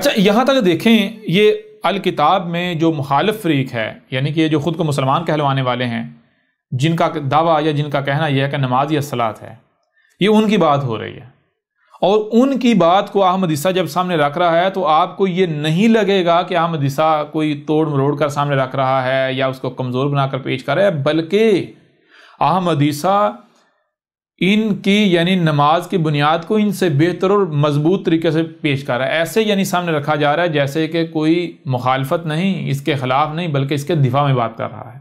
اچھا یہاں تک دیکھیں، یہ الکتاب میں جو مخالف فریق ہے، یعنی کہ یہ جو خود کو مسلمان کہلوانے والے ہیں، جن کا دعویٰ یا جن کا کہنا یہ ہے کہ نماز یا صلاۃ ہے، یہ ان کی بات ہو رہی ہے، اور ان کی بات کو احمد عیسیٰ جب سامنے رکھ رہا ہے تو آپ کو یہ نہیں لگے گا کہ احمد عیسیٰ کوئی توڑ مروڑ کر سامنے رکھ رہا ہے یا اس کو کمزور بنا کر پیش کر رہا ہے، بلکہ احمد عیسیٰ ان کی یعنی نماز کی بنیاد کو ان سے بہتر اور مضبوط طریقے سے پیش کر رہا ہے، ایسے یعنی سامنے رکھا جا رہا ہے جیسے کہ کوئی مخالفت نہیں، اس کے خلاف نہیں، بلکہ اس کے دفاع میں بات کر رہا ہے،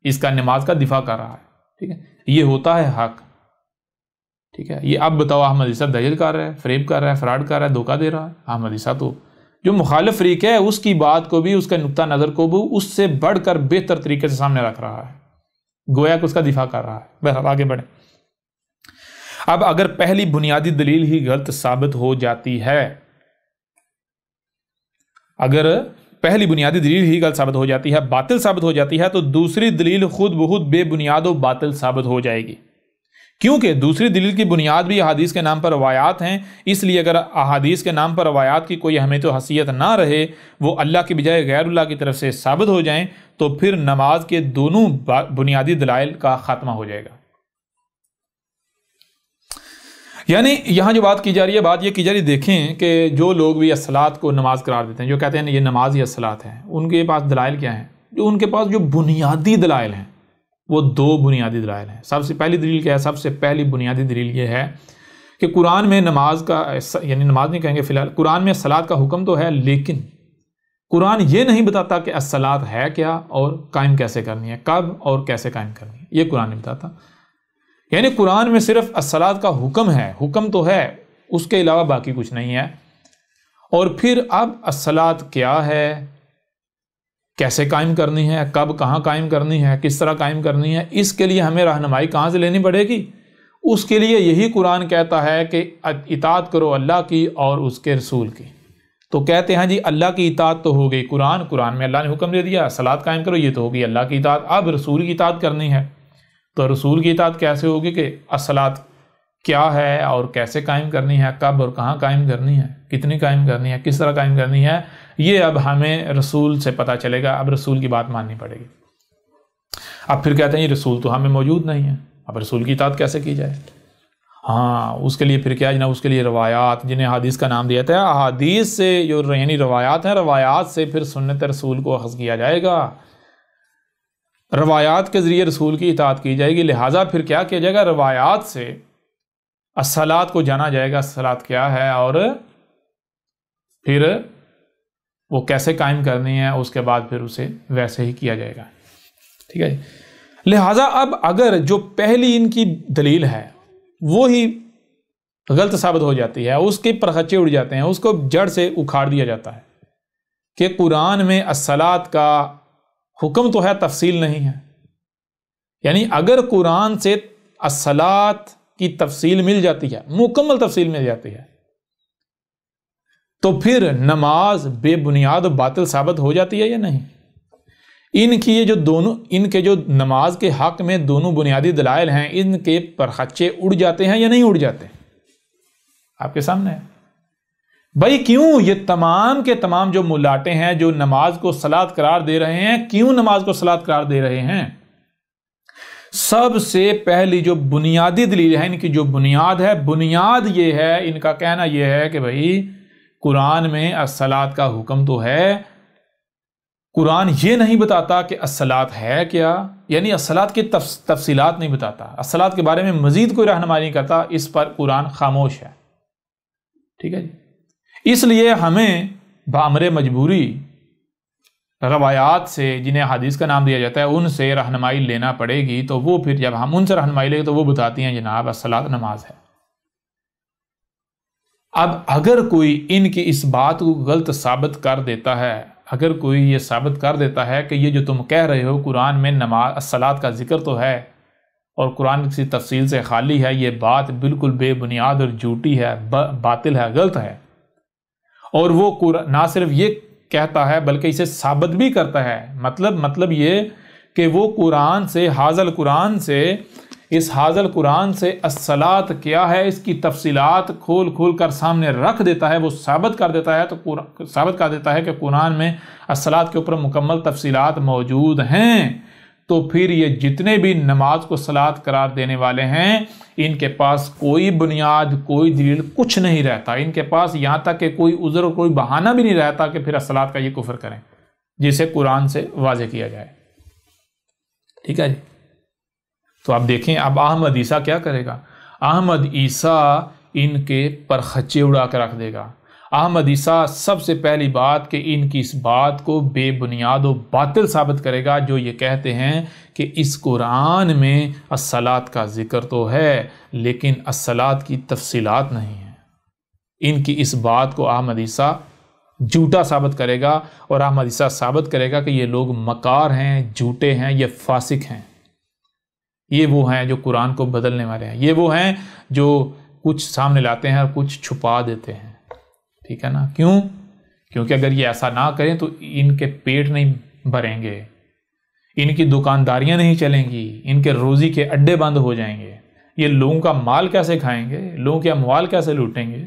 اس کا نماز کا دفاع کر رہا ہے، ٹھیک ہے، یہ ہوتا ہے حق، ٹھیک ہے۔ یہ اب بتاؤ احمد عیسیٰ دجل کر رہا ہے، فریب کر رہا ہے، فراڈ کر رہا ہے، دھوکہ دے رہا ہے؟ احمد عیسیٰ تو جو مخالف فریق ہے اس کی بات کو بھی، اس کے نقطہ نظر کو بھی اس سے بڑھ کر بہتر طریقے سے سامنے رکھ رہا ہے، گویا کہ اس کا دفاع کر رہا ہے۔ بہرحال آگے بڑھیں۔ اب اگر پہلی بنیادی دلیل ہی غلط ثابت ہو جاتی ہے، اگر پہلی بنیادی دلیل ہی غلط ثابت ہو جاتی ہے، باطل ثابت ہو جاتی ہے، تو دوسری دلیل خود بخود بے بنیاد و باطل ثابت ہو جائے گی، کیونکہ دوسری دلیل کی بنیاد بھی احادیث کے نام پر روایات ہیں۔ اس لیے اگر احادیث کے نام پر روایات کی کوئی اہمیت و حیثیت نہ رہے، وہ اللہ کی بجائے غیر اللہ کی طرف سے ثابت ہو جائیں، تو پھر نماز کے دونوں بنیادی دلائل کا خاتمہ ہو جائے گا۔ یعنی یہاں جو بات کی جا رہی ہے، بات یہ کی جا رہی ہے، دیکھیں کہ جو لوگ بھی الصلاۃ کو نماز قرار دیتے ہیں، جو کہتے ہیں یہ نماز ہی الصلاۃ ہے، ان کے پاس دلائل کیا ہیں؟ جو ان کے پاس جو بنیادی دلائل ہیں وہ دو بنیادی دلائل ہیں۔ سب سے پہلی دلیل کیا ہے؟ سب سے پہلی بنیادی دلیل یہ ہے کہ قرآن میں نماز کا، یعنی نماز نہیں کہیں گے فی الحال، قرآن میں الصلاۃ کا حکم تو ہے، لیکن قرآن یہ نہیں بتاتا کہ الصلاۃ ہے کیا اور قائم کیسے کرنی ہے، کب اور کیسے قائم کرنی ہے، یہ قرآن نہیں بتاتا۔ یعنی قرآن میں صرف الصلاۃ کا حکم ہے، حکم تو ہے، اس کے علاوہ باقی کچھ نہیں ہے۔ اور پھر اب الصلاۃ کیا ہے، کیسے قائم کرنی ہے، کب کہاں قائم کرنی ہے، کس طرح قائم کرنی ہے، اس کے لیے ہمیں رہنمائی کہاں سے لینی پڑے گی؟ اس کے لیے یہی قرآن کہتا ہے کہ اطاعت کرو اللہ کی اور اس کے رسول کی۔ تو کہتے ہیں جی اللہ کی اطاعت تو ہو گئی، قرآن میں اللہ نے حکم دے دیا صلاۃ قائم کرو، یہ تو ہوگی اللہ کی اطاعت۔ اب رسول کی اطاعت کرنی ہے، تو رسول کی اطاعت کیسے ہوگی کہ الصلاۃ کیا ہے اور کیسے قائم کرنی ہے، کب اور کہاں قائم کرنی ہے، کتنی قائم کرنی ہے، کس طرح قائم کرنی ہے، یہ اب ہمیں رسول سے پتہ چلے گا، اب رسول کی بات ماننی پڑے گی۔ اب پھر کہتے ہیں یہ رسول تو ہمیں موجود نہیں ہے، اب رسول کی اطاعت کیسے کی جائے؟ ہاں اس کے لیے پھر کیا جناب، اس کے لیے روایات، جنہیں حدیث کا نام دیا تھا، احادیث سے جو یعنی روایات ہیں، روایات سے پھر سنت رسول کو اخذ کیا جائے گا، روایات کے ذریعے رسول کی اطاعت کی جائے گی۔ لہٰذا پھر کیا کیا جائے گا، روایات سے الصلاۃ کو جانا جائے گا، الصلاۃ کیا ہے اور پھر وہ کیسے قائم کرنی ہے، اس کے بعد پھر اسے ویسے ہی کیا جائے گا، ٹھیک ہے۔ لہٰذا اب اگر جو پہلی ان کی دلیل ہے وہی غلط ثابت ہو جاتی ہے، اس کے پرخچے اڑ جاتے ہیں، اس کو جڑ سے اکھاڑ دیا جاتا ہے کہ قرآن میں الصلاۃ کا حکم تو ہے، تفصیل نہیں ہے، یعنی اگر قرآن سے الصلاۃ کی تفصیل مل جاتی ہے، مکمل تفصیل مل جاتی ہے، تو پھر نماز بے بنیاد و باطل ثابت ہو جاتی ہے یا نہیں؟ ان کی یہ جو دونوں، ان کے جو نماز کے حق میں دونوں بنیادی دلائل ہیں، ان کے پرخچے اڑ جاتے ہیں یا نہیں اڑ جاتے؟ آپ کے سامنے ہے بھائی، کیوں یہ تمام کے تمام جو ملاٹے ہیں جو نماز کو صلاۃ قرار دے رہے ہیں، کیوں نماز کو صلاۃ قرار دے رہے ہیں؟ سب سے پہلی جو بنیادی دلیل ہے، ان کی جو بنیاد ہے، بنیاد یہ ہے، ان کا کہنا یہ ہے کہ بھائی قرآن میں الصلاۃ کا حکم تو ہے، قرآن یہ نہیں بتاتا کہ الصلاۃ ہے کیا، یعنی الصلاۃ کی تفصیلات نہیں بتاتا، الصلاۃ کے بارے میں مزید کوئی رہنمائی نہیں کرتا، اس پر قرآن خاموش ہے، ٹھیک ہے جی۔ اس لیے ہمیں بامر مجبوری روایات سے، جنہیں حدیث کا نام دیا جاتا ہے، ان سے رہنمائی لینا پڑے گی، تو وہ پھر جب ہم ان سے رہنمائی لیں تو وہ بتاتی ہیں جناب الصلاۃ نماز ہے۔ اب اگر کوئی ان کی اس بات کو غلط ثابت کر دیتا ہے، اگر کوئی یہ ثابت کر دیتا ہے کہ یہ جو تم کہہ رہے ہو قرآن میں نماز الصلاۃ کا ذکر تو ہے اور قرآن کسی تفصیل سے خالی ہے، یہ بات بالکل بے بنیاد اور جھوٹی ہے، باطل ہے، غلط ہے، اور وہ نہ صرف یہ کہتا ہے بلکہ اسے ثابت بھی کرتا ہے، مطلب یہ کہ وہ قرآن سے، حاضل قرآن سے اس حاضل قرآن سے الصلاۃ کیا ہے اس کی تفصیلات کھول کھول کر سامنے رکھ دیتا ہے، وہ ثابت کر دیتا ہے کہ قرآن میں الصلاۃ کے اوپر مکمل تفصیلات موجود ہیں، تو پھر یہ جتنے بھی نماز کو صلاۃ قرار دینے والے ہیں ان کے پاس کوئی بنیاد، کوئی دلیل، کچھ نہیں رہتا، ان کے پاس یہاں تک کہ کوئی عذر اور کوئی بہانہ بھی نہیں رہتا کہ پھر الصلاۃ کا یہ کفر کریں جسے قرآن سے واضح کیا جائے۔ ٹھیک ہے جی، تو آپ دیکھیں اب احمد عیسیٰ کیا کرے گا۔ احمد عیسیٰ ان کے پرخچے اڑا کر رکھ دے گا۔ احمد عیسیٰ سب سے پہلی بات کہ ان کی اس بات کو بے بنیاد و باطل ثابت کرے گا جو یہ کہتے ہیں کہ اس قرآن میں الصلاۃ کا ذکر تو ہے لیکن الصلاۃ کی تفصیلات نہیں ہیں۔ ان کی اس بات کو احمد عیسیٰ جھوٹا ثابت کرے گا، اور احمد عیسیٰ ثابت کرے گا کہ یہ لوگ مکار ہیں، جھوٹے ہیں، یہ فاسق ہیں، یہ وہ ہیں جو قرآن کو بدلنے والے ہیں، یہ وہ ہیں جو کچھ سامنے لاتے ہیں اور کچھ چھپا دیتے ہیں۔ ٹھیک ہے نا؟ کیوں؟ کیونکہ اگر یہ ایسا نہ کریں تو ان کے پیٹ نہیں بھریں گے، ان کی دکانداریاں نہیں چلیں گی، ان کے روزی کے اڈے بند ہو جائیں گے، یہ لوگوں کا مال کیسے کھائیں گے، لوگوں کے اموال کیسے لوٹیں گے،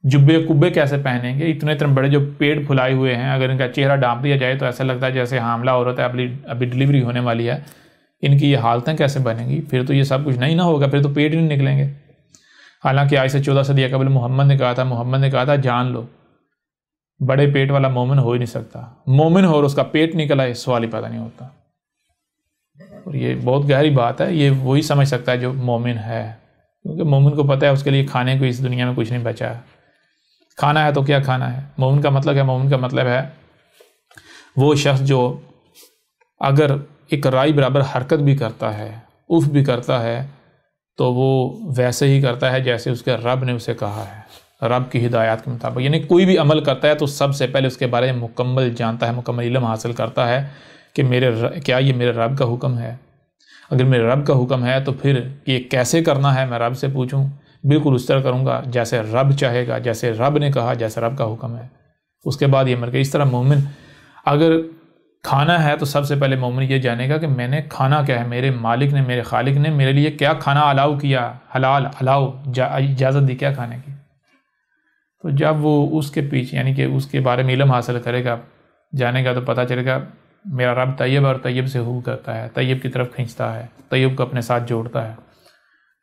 جبے کبے کیسے پہنیں گے، اتنے بڑے جو پیٹ پھلائے ہوئے ہیں، اگر ان کا چہرہ ڈانپ دیا جائے تو ایسا لگتا ہے جیسے حاملہ عورت ہے، ابھی ڈلیوری ہونے والی ہے، ان کی یہ حالتیں کیسے بنیں گی؟ پھر تو یہ سب کچھ نہیں نہ ہوگا، پھر تو پیٹ ہی نہیں نکلیں گے۔ حالانکہ آج سے 14 صدی قبل محمد نے کہا تھا جان لو بڑے پیٹ والا مومن ہو ہی نہیں سکتا، مومن ہو اور اس کا پیٹ نکلا یہ سوال ہی پیدا نہیں ہوتا۔ اور یہ بہت گہری بات ہے، یہ وہی سمجھ سکتا ہے جو مومن ہے، کیونکہ مومن کو پتہ ہے اس کے لیے کھانے کو اس دنیا میں کچھ نہیں بچا ہے، کھانا ہے تو کیا کھانا ہے۔ مومن کا مطلب ہے وہ شخص جو اگر ایک رائی برابر حرکت بھی کرتا ہے، اف بھی کرتا ہے، تو وہ ویسے ہی کرتا ہے جیسے اس کے رب نے اسے کہا ہے، رب کی ہدایات کے مطابق۔ یعنی کوئی بھی عمل کرتا ہے تو سب سے پہلے اس کے بارے میں مکمل جانتا ہے، مکمل علم حاصل کرتا ہے کہ کیا یہ میرے رب کا حکم ہے؟ اگر میرے رب کا حکم ہے تو پھر یہ کیسے کرنا ہے میں رب سے پوچھوں، بالکل اس طرح کروں گا جیسے رب چاہے گا، جیسے رب نے کہا، جیسے رب کا حکم ہے۔ اس کے بعد یہ مر گیا۔ اس طرح مومن اگر کھانا ہے تو سب سے پہلے مومن یہ جانے گا کہ میں نے کھانا کیا ہے، میرے مالک نے، میرے خالق نے میرے لیے کیا کھانا الاؤ کیا، حلال الاؤ اجازت دی کیا کھانے کی۔ تو جب وہ اس کے پیچھے یعنی کہ اس کے بارے میں علم حاصل کرے گا، جانے گا، تو پتہ چلے گا میرا رب طیب اور طیب سے ہو کرتا ہے، طیب کی طرف کھینچتا ہے، طیب کو اپنے ساتھ جوڑتا ہے۔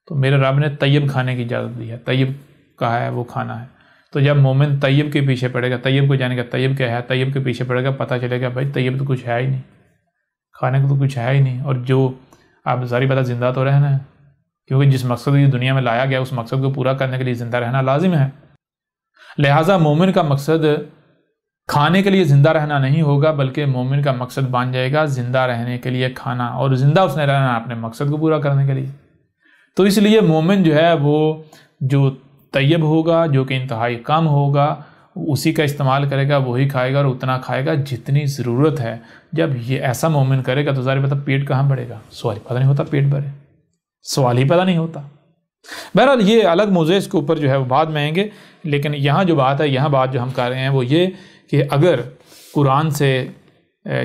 تو میرے رب نے طیب کھانے کی اجازت دی ہے، طیب کہا ہے وہ کھانا ہے۔ تو جب مومن طیب کے پیچھے پڑے گا، طیب کو جانے گا طیب کیا ہے، طیب کے پیچھے پڑے گا، پتہ چلے گا بھائی طیب تو کچھ ہے ہی نہیں، کھانے کو تو کچھ ہے ہی نہیں۔ اور جو آپ ظاہری بات زندہ تو رہنا ہے، کیونکہ جس مقصد کی دنیا میں لایا گیا اس مقصد کو پورا کرنے کے لیے زندہ رہنا لازم ہے۔ لہٰذا مومن کا مقصد کھانے کے لیے زندہ رہنا نہیں ہوگا، بلکہ مومن کا مقصد بن جائے گا زندہ رہنے کے لیے کھانا، اور زندہ اس نے رہنا اپنے مقصد کو پورا کرنے کے لیے۔ تو اس لیے مومن جو ہے وہ جو طیب ہوگا، جو کہ انتہائی کم ہوگا، اسی کا استعمال کرے گا، وہی کھائے گا، اور اتنا کھائے گا جتنی ضرورت ہے۔ جب یہ ایسا مومن کرے گا تو ظاہر بات پیٹ کہاں بڑھے گا، سوال ہی پیدا نہیں ہوتا، پیٹ بھرے سوال ہی پیدا نہیں ہوتا۔ بہرحال یہ الگ موضوع اس کے اوپر جو ہے وہ بعد میں آئیں گے، لیکن یہاں جو بات ہے، یہاں بات جو ہم کر رہے ہیں وہ یہ کہ اگر قرآن سے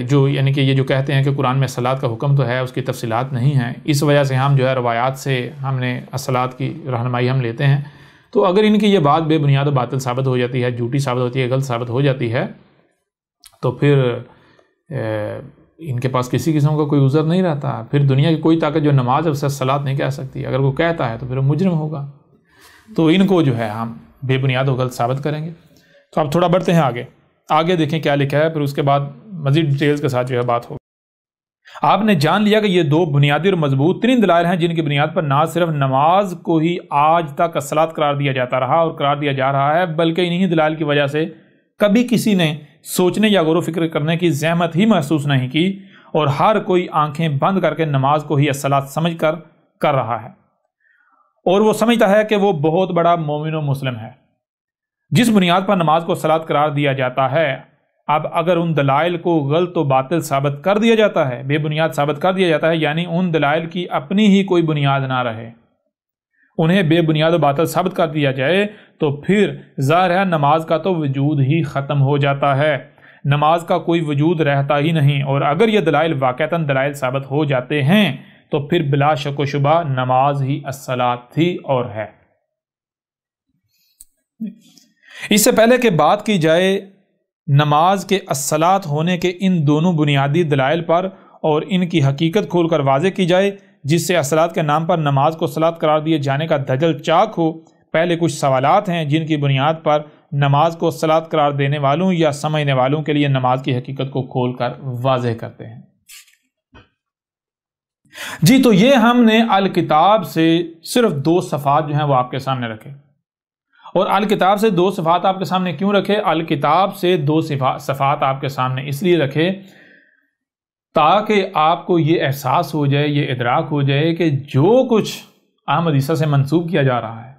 جو یعنی کہ یہ جو کہتے ہیں کہ قرآن میں صلاۃ کا حکم تو ہے، اس کی تفصیلات نہیں ہیں، اس وجہ سے ہم جو ہے روایات سے ہم نے صلاۃ کی رہنمائی ہم لیتے ہیں، تو اگر ان کی یہ بات بے بنیاد و باطل ثابت ہو جاتی ہے، جھوٹی ثابت ہوتی ہے، غلط ثابت ہو جاتی ہے، تو پھر ان کے پاس کسی قسم کا کوئی عذر نہیں رہتا۔ پھر دنیا کی کوئی طاقت جو نماز ہے اس سے صلاۃ نہیں کہہ سکتی، اگر وہ کہتا ہے تو پھر وہ مجرم ہوگا۔ تو ان کو جو ہے ہم بے بنیاد و غلط ثابت کریں گے۔ تو اب تھوڑا بڑھتے ہیں آگے دیکھیں کیا لکھا ہے، پھر اس کے بعد مزید ڈیٹیلز کے ساتھ جو ہے بات ہوگی۔ آپ نے جان لیا کہ یہ دو بنیادی اور مضبوط ترین دلائل ہیں جن کی بنیاد پر نہ صرف نماز کو ہی آج تک الصلاۃ قرار دیا جاتا رہا اور قرار دیا جا رہا ہے، بلکہ انہی دلائل کی وجہ سے کبھی کسی نے سوچنے یا غور و فکر کرنے کی زحمت ہی محسوس نہیں کی، اور ہر کوئی آنکھیں بند کر کے نماز کو ہی الصلاۃ سمجھ کر رہا ہے، اور وہ سمجھتا ہے کہ وہ بہت بڑا مومن و مسلم ہے۔ جس بنیاد پر نماز کو الصلاۃ قرار دیا جاتا ہے، اب اگر ان دلائل کو غلط و باطل ثابت کر دیا جاتا ہے، بے بنیاد ثابت کر دیا جاتا ہے، یعنی ان دلائل کی اپنی ہی کوئی بنیاد نہ رہے، انہیں بے بنیاد و باطل ثابت کر دیا جائے، تو پھر ظاہر ہے نماز کا تو وجود ہی ختم ہو جاتا ہے، نماز کا کوئی وجود رہتا ہی نہیں۔ اور اگر یہ دلائل واقعتاً دلائل ثابت ہو جاتے ہیں تو پھر بلا شک و شبہ نماز ہی الصلاۃ تھی اور ہے۔ اس سے پہلے کہ بات کی جائے نماز کے الصلاۃ ہونے کے ان دونوں بنیادی دلائل پر اور ان کی حقیقت کھول کر واضح کی جائے جس سے الصلاۃ کے نام پر نماز کو صلاۃ قرار دیے جانے کا دجل چاک ہو، پہلے کچھ سوالات ہیں جن کی بنیاد پر نماز کو صلاۃ قرار دینے والوں یا سمجھنے والوں کے لیے نماز کی حقیقت کو کھول کر واضح کرتے ہیں۔ جی تو یہ ہم نے الکتاب سے صرف 2 صفحات جو ہیں وہ آپ کے سامنے رکھے، اور الکتاب سے 2 صفحات آپ کے سامنے کیوں رکھے؟ الکتاب سے 2 صفحات آپ کے سامنے اس لیے رکھے تاکہ آپ کو یہ احساس ہو جائے، یہ ادراک ہو جائے کہ جو کچھ احمد عیسیٰ سے منسوب کیا جا رہا ہے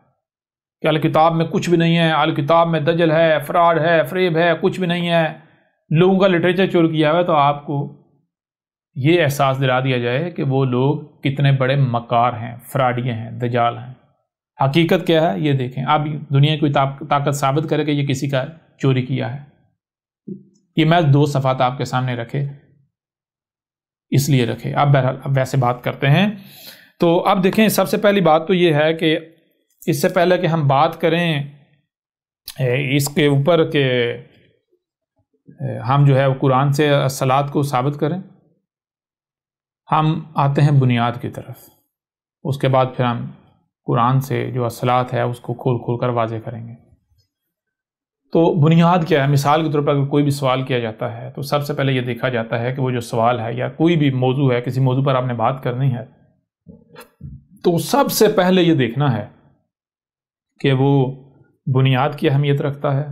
کہ الکتاب میں کچھ بھی نہیں ہے، الکتاب میں دجل ہے، فراڈ ہے، فریب ہے، کچھ بھی نہیں ہے، لوگوں کا لٹریچر چور کیا ہوا ہے، تو آپ کو یہ احساس دلا دیا جائے کہ وہ لوگ کتنے بڑے مکار ہیں، فراڈیے ہیں، دجال ہیں۔ حقیقت کیا ہے یہ دیکھیں، اب دنیا کی طاقت ثابت کرے کہ یہ کسی کا چوری کیا ہے۔ یہ میں 2 صفحات آپ کے سامنے رکھے، اس لیے رکھے۔ اب ویسے بات کرتے ہیں۔ تو اب دیکھیں، سب سے پہلی بات تو یہ ہے کہ اس سے پہلے کہ ہم بات کریں اس کے اوپر کہ ہم جو ہے قرآن سے الصلاۃ کو ثابت کریں، ہم آتے ہیں بنیاد کی طرف، اس کے بعد پھر ہم قرآن سے جو الصلاۃ ہے اس کو کھول کھول کر واضح کریں گے۔ تو بنیاد کیا ہے؟ مثال کے طور پر اگر کوئی بھی سوال کیا جاتا ہے تو سب سے پہلے یہ دیکھا جاتا ہے کہ وہ جو سوال ہے یا کوئی بھی موضوع ہے، کسی موضوع پر آپ نے بات کرنی ہے تو سب سے پہلے یہ دیکھنا ہے کہ وہ بنیاد کی اہمیت رکھتا ہے،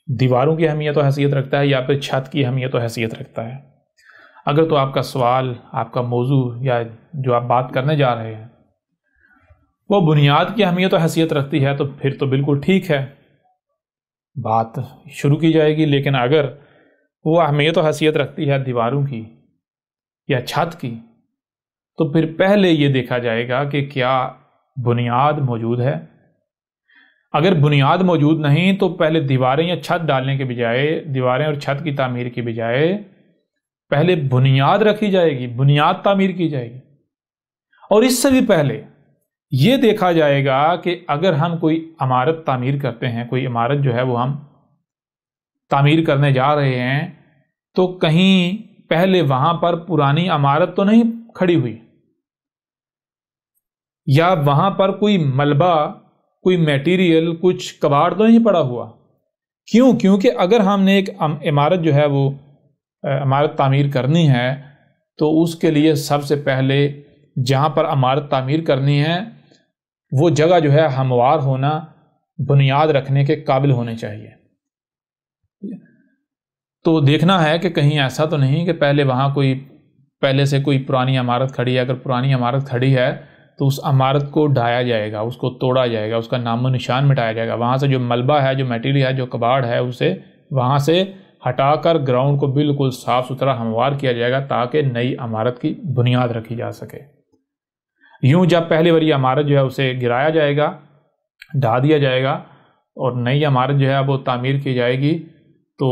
دیواروں کی اہمیت و حیثیت رکھتا ہے، یا پھر چھت کی اہمیت و حیثیت رکھتا ہے۔ اگر تو آپ کا سوال، آپ کا موضوع یا جو آپ بات کرنے جا رہے ہیں وہ بنیاد کی اہمیت و حیثیت رکھتی ہے تو پھر تو بالکل ٹھیک ہے، بات شروع کی جائے گی۔ لیکن اگر وہ اہمیت و حیثیت رکھتی ہے دیواروں کی یا چھت کی تو پھر پہلے یہ دیکھا جائے گا کہ کیا بنیاد موجود ہے۔ اگر بنیاد موجود نہیں تو پہلے دیواریں یا چھت ڈالنے کے بجائے، دیواریں اور چھت کی تعمیر کی بجائے پہلے بنیاد رکھی جائے گی، بنیاد تعمیر کی جائے گی۔ اور اس سے بھی پہلے یہ دیکھا جائے گا کہ اگر ہم کوئی عمارت تعمیر کرتے ہیں، کوئی عمارت جو ہے وہ ہم تعمیر کرنے جا رہے ہیں، تو کہیں پہلے وہاں پر پرانی عمارت تو نہیں کھڑی ہوئی، یا وہاں پر کوئی ملبہ، کوئی میٹیریل، کچھ کباڑ تو نہیں پڑا ہوا۔ کیوں؟ کیونکہ اگر ہم نے ایک عمارت جو ہے وہ عمارت تعمیر کرنی ہے تو اس کے لیے سب سے پہلے جہاں پر عمارت تعمیر کرنی ہے وہ جگہ جو ہے ہموار ہونا، بنیاد رکھنے کے قابل ہونے چاہیے۔ تو دیکھنا ہے کہ کہیں ایسا تو نہیں کہ پہلے وہاں پہلے سے کوئی پرانی عمارت کھڑی ہے۔ اگر پرانی عمارت کھڑی ہے تو اس عمارت کو ڈھایا جائے گا، اس کو توڑا جائے گا، اس کا نام و نشان مٹایا جائے گا، وہاں سے جو ملبہ ہے، جو میٹیریل ہے، جو کباڑ ہے، اسے وہاں سے ہٹا کر گراؤنڈ کو بالکل صاف ستھرا ہموار کیا جائے گا تاکہ نئی عمارت کی بنیاد رکھی جا سکے۔ یوں جب پہلی والی عمارت جو ہے اسے گرایا جائے گا، ڈھا دیا جائے گا، اور نئی عمارت جو ہے وہ تعمیر کی جائے گی تو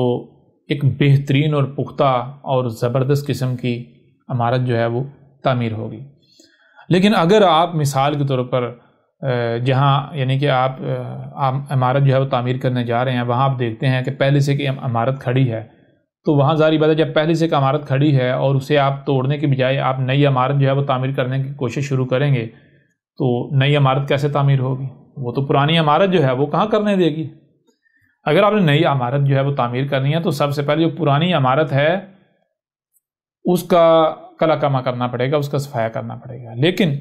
ایک بہترین اور پختہ اور زبردست قسم کی عمارت جو ہے وہ تعمیر ہوگی۔ لیکن اگر آپ مثال کے طور پر جہاں یعنی کہ آپ عمارت جو ہے وہ تعمیر کرنے جا رہے ہیں، وہاں آپ دیکھتے ہیں کہ پہلے سے کہ عمارت کھڑی ہے، تو وہاں ظاہری بات ہے جب پہلے سے کہ عمارت کھڑی ہے اور اسے آپ توڑنے کے بجائے آپ نئی عمارت جو ہے وہ تعمیر کرنے کی کوشش شروع کریں گے تو نئی عمارت کیسے تعمیر ہوگی؟ وہ تو پرانی عمارت جو ہے وہ کہاں کرنے دے گی۔ اگر آپ نے نئی عمارت جو ہے وہ تعمیر کرنی ہے تو سب سے پہلے جو پرانی عمارت ہے اس کا کلا کما کرنا پڑے گا، اس کا صفایا کرنا پڑے گا۔ لیکن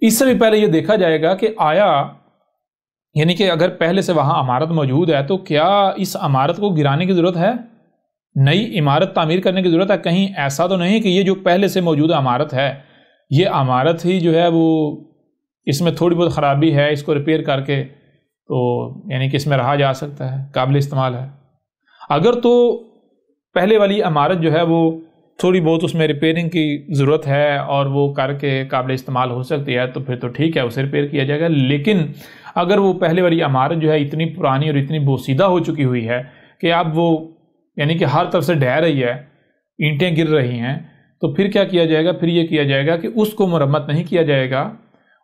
اس سے بھی پہلے یہ دیکھا جائے گا کہ آیا یعنی کہ اگر پہلے سے وہاں عمارت موجود ہے تو کیا اس عمارت کو گرانے کی ضرورت ہے، نئی عمارت تعمیر کرنے کی ضرورت ہے؟ کہیں ایسا تو نہیں کہ یہ جو پہلے سے موجود عمارت ہے، یہ عمارت ہی جو ہے وہ اس میں تھوڑی بہت خرابی ہے، اس کو ریپیئر کر کے تو یعنی کہ اس میں رہا جا سکتا ہے، قابل استعمال ہے۔ اگر تو پہلے والی عمارت جو ہے وہ تھوڑی بہت اس میں ریپیئرنگ کی ضرورت ہے اور وہ کر کے قابل استعمال ہو سکتی ہے تو پھر تو ٹھیک ہے، اسے ریپیئر کیا جائے گا۔ لیکن اگر وہ پہلے والی عمارت جو ہے اتنی پرانی اور اتنی بوسیدہ ہو چکی ہوئی ہے کہ اب وہ یعنی کہ ہر طرف سے ڈھہ رہی ہے، اینٹیں گر رہی ہیں، تو پھر کیا کیا جائے گا؟ پھر یہ کیا جائے گا کہ اس کو مرمت نہیں کیا جائے گا،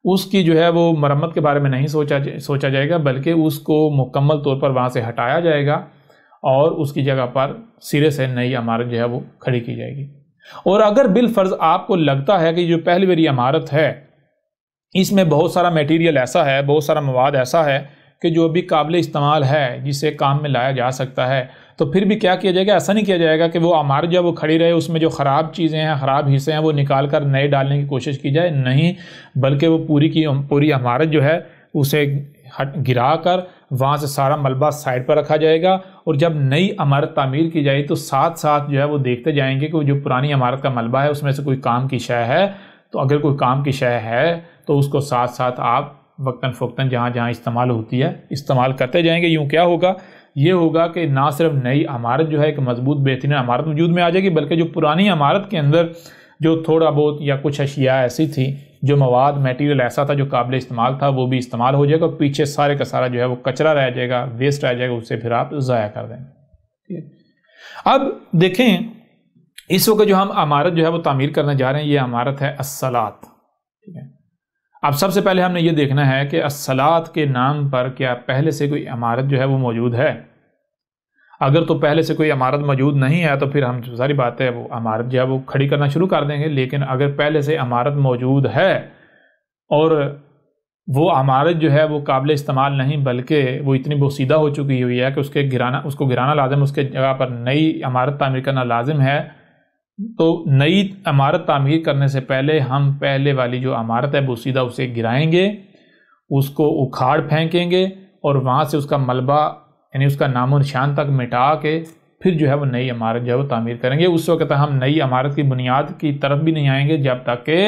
اس کی جو ہے وہ مرمت کے بارے میں نہیں سوچا جائے گا، بلکہ اس کو مکمل طور پر وہاں سے ہٹایا جائے گا اور اس کی جگہ پر سرے سے نئی عمارت جو ہے وہ کھڑی کی جائے گی۔ اور اگر بالفرض آپ کو لگتا ہے کہ جو پہلی والی عمارت ہے اس میں بہت سارا میٹیریل ایسا ہے، بہت سارا مواد ایسا ہے کہ جو بھی قابل استعمال ہے، جسے کام میں لایا جا سکتا ہے، تو پھر بھی کیا کیا جائے گا؟ ایسا نہیں کیا جائے گا کہ وہ عمارت جو وہ کھڑی رہے، اس میں جو خراب چیزیں ہیں، خراب حصے ہیں، وہ نکال کر نئے ڈالنے کی کوشش کی جائے، نہیں، بلکہ وہ پوری کی پوری عمارت جو ہے اسے گرا کر وہاں سے سارا ملبہ سائڈ پر رکھا جائے گا، اور جب نئی عمارت تعمیر کی جائے تو ساتھ ساتھ جو ہے وہ دیکھتے جائیں گے کہ وہ جو پرانی عمارت کا ملبہ ہے اس میں سے کوئی کام کی شے ہے، تو اگر کوئی کام کی شے ہے تو اس کو ساتھ ساتھ آپ وقتاً فوقتاً جہاں جہاں استعمال ہوتی ہے استعمال کرتے جائیں گے۔ یوں کیا ہوگا؟ یہ ہوگا کہ نہ صرف نئی عمارت جو ہے ایک مضبوط بہترین عمارت وجود میں آ جائے گی، بلکہ جو پرانی عمارت کے اندر جو تھوڑا بہت یا کچھ اشیاء ایسی تھی، جو مواد میٹیریل ایسا تھا جو قابل استعمال تھا، وہ بھی استعمال ہو جائے گا، پیچھے سارے کا سارا جو ہے وہ کچرا رہ جائے گا، ویسٹ رہ جائے گا، اسے پھر آپ ضائع کر دیں گے۔ اب دیکھیں، اس وقت جو ہم عمارت جو ہے وہ تعمیر کرنے جا رہے ہیں، یہ عمارت ہے الصلاۃ، ٹھیک ہے۔ اب سب سے پہلے ہم نے یہ دیکھنا ہے کہ الصلاۃ کے نام پر کیا پہلے سے کوئی عمارت جو ہے وہ موجود ہے؟ اگر تو پہلے سے کوئی عمارت موجود نہیں ہے تو پھر ہم ساری بات ہے وہ عمارت جو ہے وہ کھڑی کرنا شروع کر دیں گے، لیکن اگر پہلے سے عمارت موجود ہے اور وہ عمارت جو ہے وہ قابل استعمال نہیں، بلکہ وہ اتنی بوسیدہ ہو چکی ہوئی ہے کہ اس کو گرانا لازم، اس کے جگہ پر نئی عمارت تعمیر کرنا لازم ہے، تو نئی عمارت تعمیر کرنے سے پہلے ہم پہلے والی جو عمارت ہے بوسیدہ اسے گرائیں گے، اس کو اکھاڑ پھینکیں گے، اور وہاں سے اس کا ملبہ یعنی اس کا نام و نشان تک مٹا کے پھر جو ہے وہ نئی عمارت جو ہے وہ تعمیر کریں گے۔ اس وقت ہم نئی عمارت کی بنیاد کی طرف بھی نہیں آئیں گے جب تک کہ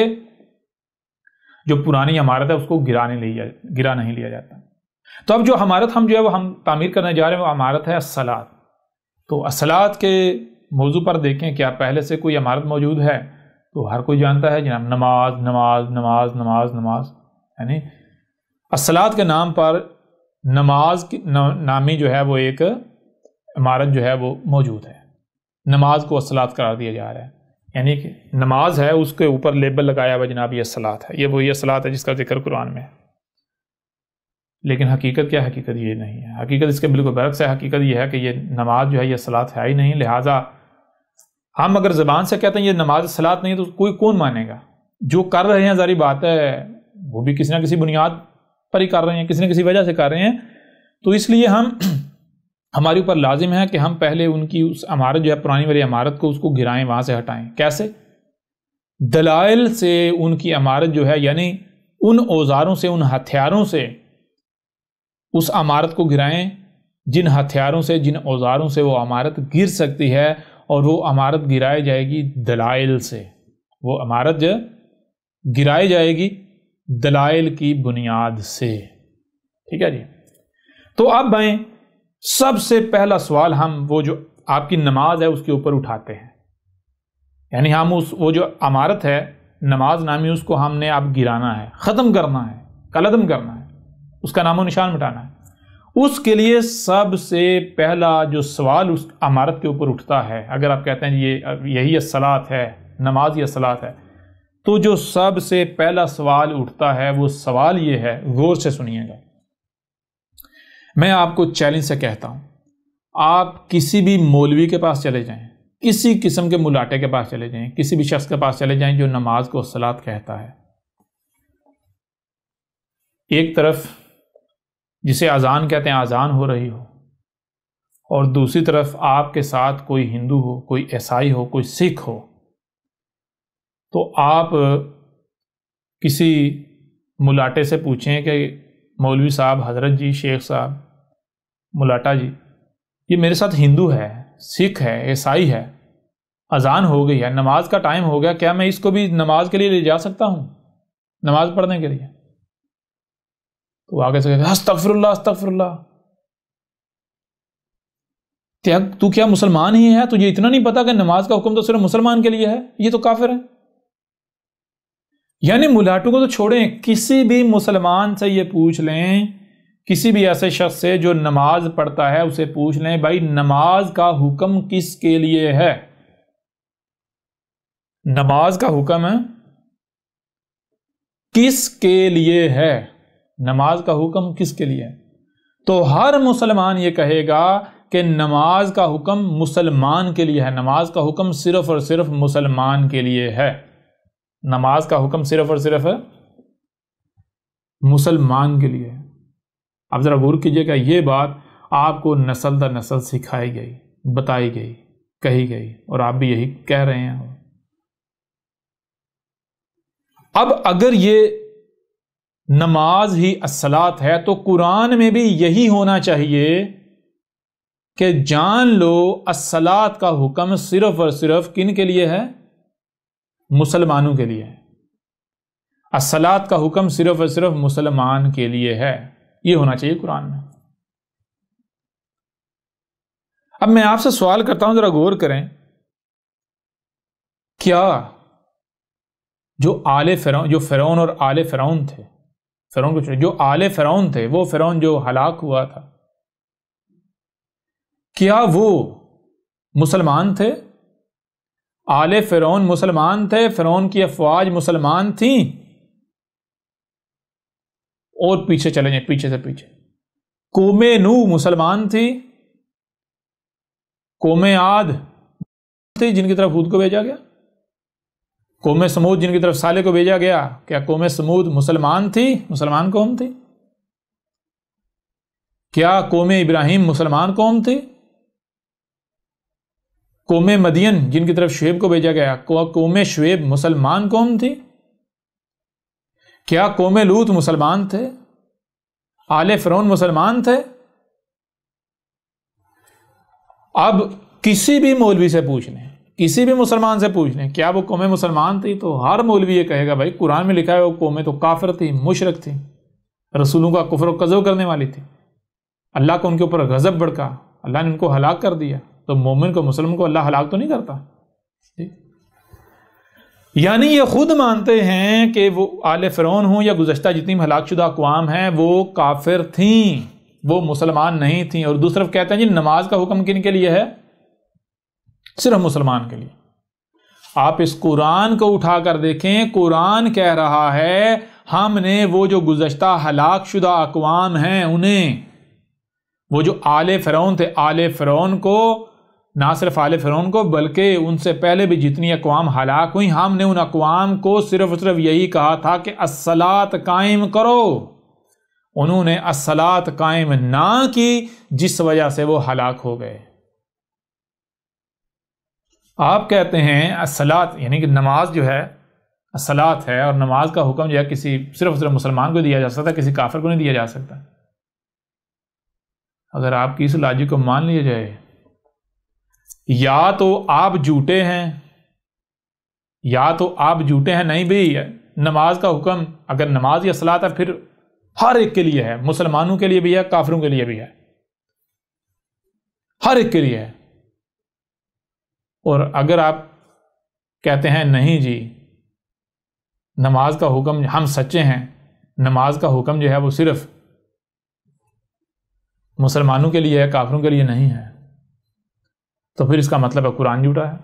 جو پرانی عمارت ہے اس کو گرا نہیں لیا جاتا۔ تو اب جو عمارت ہم جو ہے وہ ہم تعمیر کرنے جا رہے ہیں وہ عمارت ہے الصلاۃ۔ تو الصلاۃ کے موضوع پر دیکھیں، کیا پہلے سے کوئی عمارت موجود ہے؟ تو ہر کوئی جانتا ہے جناب، نماز نماز نماز نماز نماز، یعنی الصلاۃ کے نام پر نماز کی نامی جو ہے وہ ایک عمارت جو ہے وہ موجود ہے۔ نماز کو الصلاۃ قرار دیا جا رہا ہے، یعنی کہ نماز ہے اس کے اوپر لیبل لگایا ہوا جناب یہ الصلاۃ ہے، یہ وہی الصلاۃ ہے جس کا ذکر قرآن میں ہے۔ لیکن حقیقت کیا ہے؟ حقیقت یہ نہیں ہے، حقیقت اس کے بالکل برعکس ہے۔ حقیقت یہ ہے کہ یہ نماز جو ہے یہ الصلاۃ ہے ہی نہیں، لہٰذا ہم اگر زبان سے کہتے ہیں یہ نماز الصلاۃ نہیں تو کوئی کون مانے گا؟ جو کر رہے ہیں ظاہری بات ہے وہ بھی کسی نہ کسی بنیاد پر ہی کر رہے ہیں، کسی نہ کسی وجہ سے کر رہے ہیں، تو اس لیے ہمارے اوپر لازم ہے کہ ہم پہلے ان کی اس عمارت جو ہے پرانی والی عمارت کو اس کو گرائیں، وہاں سے ہٹائیں۔ کیسے؟ دلائل سے ان کی عمارت جو ہے، یعنی ان اوزاروں سے، ان ہتھیاروں سے اس عمارت کو گرائیں جن ہتھیاروں سے، جن اوزاروں سے وہ عمارت گر سکتی ہے، اور وہ عمارت گرائی جائے گی دلائل سے، وہ عمارت جو گرائی جائے گی دلائل کی بنیاد سے، ٹھیک ہے جی۔ تو اب بھائی سب سے پہلا سوال ہم وہ جو آپ کی نماز ہے اس کے اوپر اٹھاتے ہیں، یعنی ہم وہ جو عمارت ہے نماز نامی اس کو ہم نے اب گرانا ہے، ختم کرنا ہے، کلعدم کرنا ہے، اس کا نام و نشان مٹانا ہے۔ اس کے لیے سب سے پہلا جو سوال اس عمارت کے اوپر اٹھتا ہے، اگر آپ کہتے ہیں یہی الصلاۃ ہے، نماز یہ الصلاۃ ہے، تو جو سب سے پہلا سوال اٹھتا ہے وہ سوال یہ ہے، غور سے سنیے گا، میں آپ کو چیلنج سے کہتا ہوں، آپ کسی بھی مولوی کے پاس چلے جائیں، کسی قسم کے ملاٹے کے پاس چلے جائیں، کسی بھی شخص کے پاس چلے جائیں جو نماز کو الصلاۃ کہتا ہے، ایک طرف جسے اذان کہتے ہیں اذان ہو رہی ہو، اور دوسری طرف آپ کے ساتھ کوئی ہندو ہو، کوئی عیسائی ہو، کوئی سکھ ہو، تو آپ کسی ملاٹے سے پوچھیں کہ مولوی صاحب، حضرت جی، شیخ صاحب، ملاٹا جی، یہ میرے ساتھ ہندو ہے، سکھ ہے، عیسائی ہے، اذان ہو گئی ہے، نماز کا ٹائم ہو گیا، کیا میں اس کو بھی نماز کے لیے لے جا سکتا ہوں، نماز پڑھنے کے لیے؟ تو آگے سے کہتے ہیں استغفر اللہ استغفر اللہ، تو کیا مسلمان ہی ہے؟ تجھے اتنا نہیں پتا کہ نماز کا حکم تو صرف مسلمان کے لیے ہے؟ یہ تو کافر ہے۔ یعنی ملاٹوں کو تو چھوڑیں، کسی بھی مسلمان سے یہ پوچھ لیں، کسی بھی ایسے شخص سے جو نماز پڑھتا ہے اسے پوچھ لیں، بھائی نماز کا حکم کس کے لیے ہے؟ نماز کا حکم کس کے لیے ہے؟ نماز کا حکم کس کے لیے ہے؟ تو ہر مسلمان یہ کہے گا کہ نماز کا حکم مسلمان کے لیے ہے، نماز کا حکم صرف اور صرف مسلمان کے لیے ہے، نماز کا حکم صرف اور صرف مسلمان کے لیے ہے۔ اب ذرا غور کیجئے گا، یہ بات آپ کو نسل در نسل سکھائی گئی، بتائی گئی، کہی گئی، اور آپ بھی یہی کہہ رہے ہیں۔ اب اگر یہ نماز ہی الصلاۃ ہے تو قرآن میں بھی یہی ہونا چاہیے کہ جان لو الصلاۃ کا حکم صرف اور صرف کن کے لیے ہے؟ مسلمانوں کے لیے ہے۔ الصلاۃ کا حکم صرف اور صرف مسلمان کے لیے ہے، یہ ہونا چاہیے قرآن میں۔ اب میں آپ سے سوال کرتا ہوں، ذرا غور کریں، کیا جو فرعون اور آل فرعون تھے، فرعون کو چھوڑیں، جو آل فرعون تھے، وہ فرعون جو ہلاک ہوا تھا، کیا وہ مسلمان تھے؟ آل فرعون مسلمان تھے؟ فرعون کی افواج مسلمان تھیں؟ اور پیچھے چلیں جائیں، پیچھے سے پیچھے، قوم نوح مسلمان تھی؟ قوم عاد تھی جن کی طرف ہود کو بھیجا گیا؟ قوم سمود جن کی طرف صالح کو بھیجا گیا، کیا قوم سمود مسلمان تھی؟ مسلمان قوم تھی؟ کیا قوم ابراہیم مسلمان قوم تھی؟ قوم مدین جن کی طرف شعیب کو بھیجا گیا، قوم شعیب مسلمان قوم تھی؟ کیا قوم لوط مسلمان تھے؟ آل فرعون مسلمان تھے؟ اب کسی بھی مولوی سے پوچھ لیں، کسی بھی مسلمان سے پوچھ لیں، کیا وہ قومیں مسلمان تھی؟ تو ہر مولوی یہ کہے گا بھائی قرآن میں لکھا ہے وہ قومیں تو کافر تھی، مشرک تھی، رسولوں کا کفر و کذب کرنے والی تھی، اللہ کو ان کے اوپر غضب بھڑکا، اللہ نے ان کو ہلاک کر دیا۔ تو مومن کو، مسلم کو اللہ ہلاک تو نہیں کرتا؟ یعنی یہ خود مانتے ہیں کہ وہ آل فرعون ہوں یا گزشتہ جتنی ہلاک شدہ اقوام ہیں وہ کافر تھیں، وہ مسلمان نہیں تھیں، اور دوسری طرف کہتے ہیں جی نماز کا حکم کن کے لیے ہے؟ صرف مسلمان کے لیے۔ آپ اس قرآن کو اٹھا کر دیکھیں، قرآن کہہ رہا ہے ہم نے وہ جو گزشتہ ہلاک شدہ اقوام ہیں انہیں، وہ جو آل فرعون تھے، آل فرعون کو، نہ صرف آل فرعون کو بلکہ ان سے پہلے بھی جتنی اقوام ہلاک ہوئی، ہم نے ان اقوام کو صرف اور صرف یہی کہا تھا کہ الصلاۃ قائم کرو، انہوں نے الصلاۃ قائم نہ کی جس وجہ سے وہ ہلاک ہو گئے۔ آپ کہتے ہیں الصلاۃ یعنی کہ نماز جو ہے الصلاۃ ہے، اور نماز کا حکم جو ہے کسی صرف اور صرف مسلمان کو دیا جا سکتا ہے، کسی کافر کو نہیں دیا جا سکتا۔ اگر آپ کی اس لاجک کو مان لیا جائے، یا تو آپ جھوٹے ہیں، یا تو آپ جھوٹے ہیں، نہیں بھی نماز کا حکم اگر نماز یا صلاۃ ہے پھر ہر ایک کے لیے ہے، مسلمانوں کے لیے بھی ہے، کافروں کے لیے بھی ہے، ہر ایک کے لیے ہے۔ اور اگر آپ کہتے ہیں نہیں جی نماز کا حکم، ہم سچے ہیں، نماز کا حکم جو ہے وہ صرف مسلمانوں کے لیے ہے، کافروں کے لیے نہیں ہے، تو پھر اس کا مطلب ہے قرآن جھوٹا ہے۔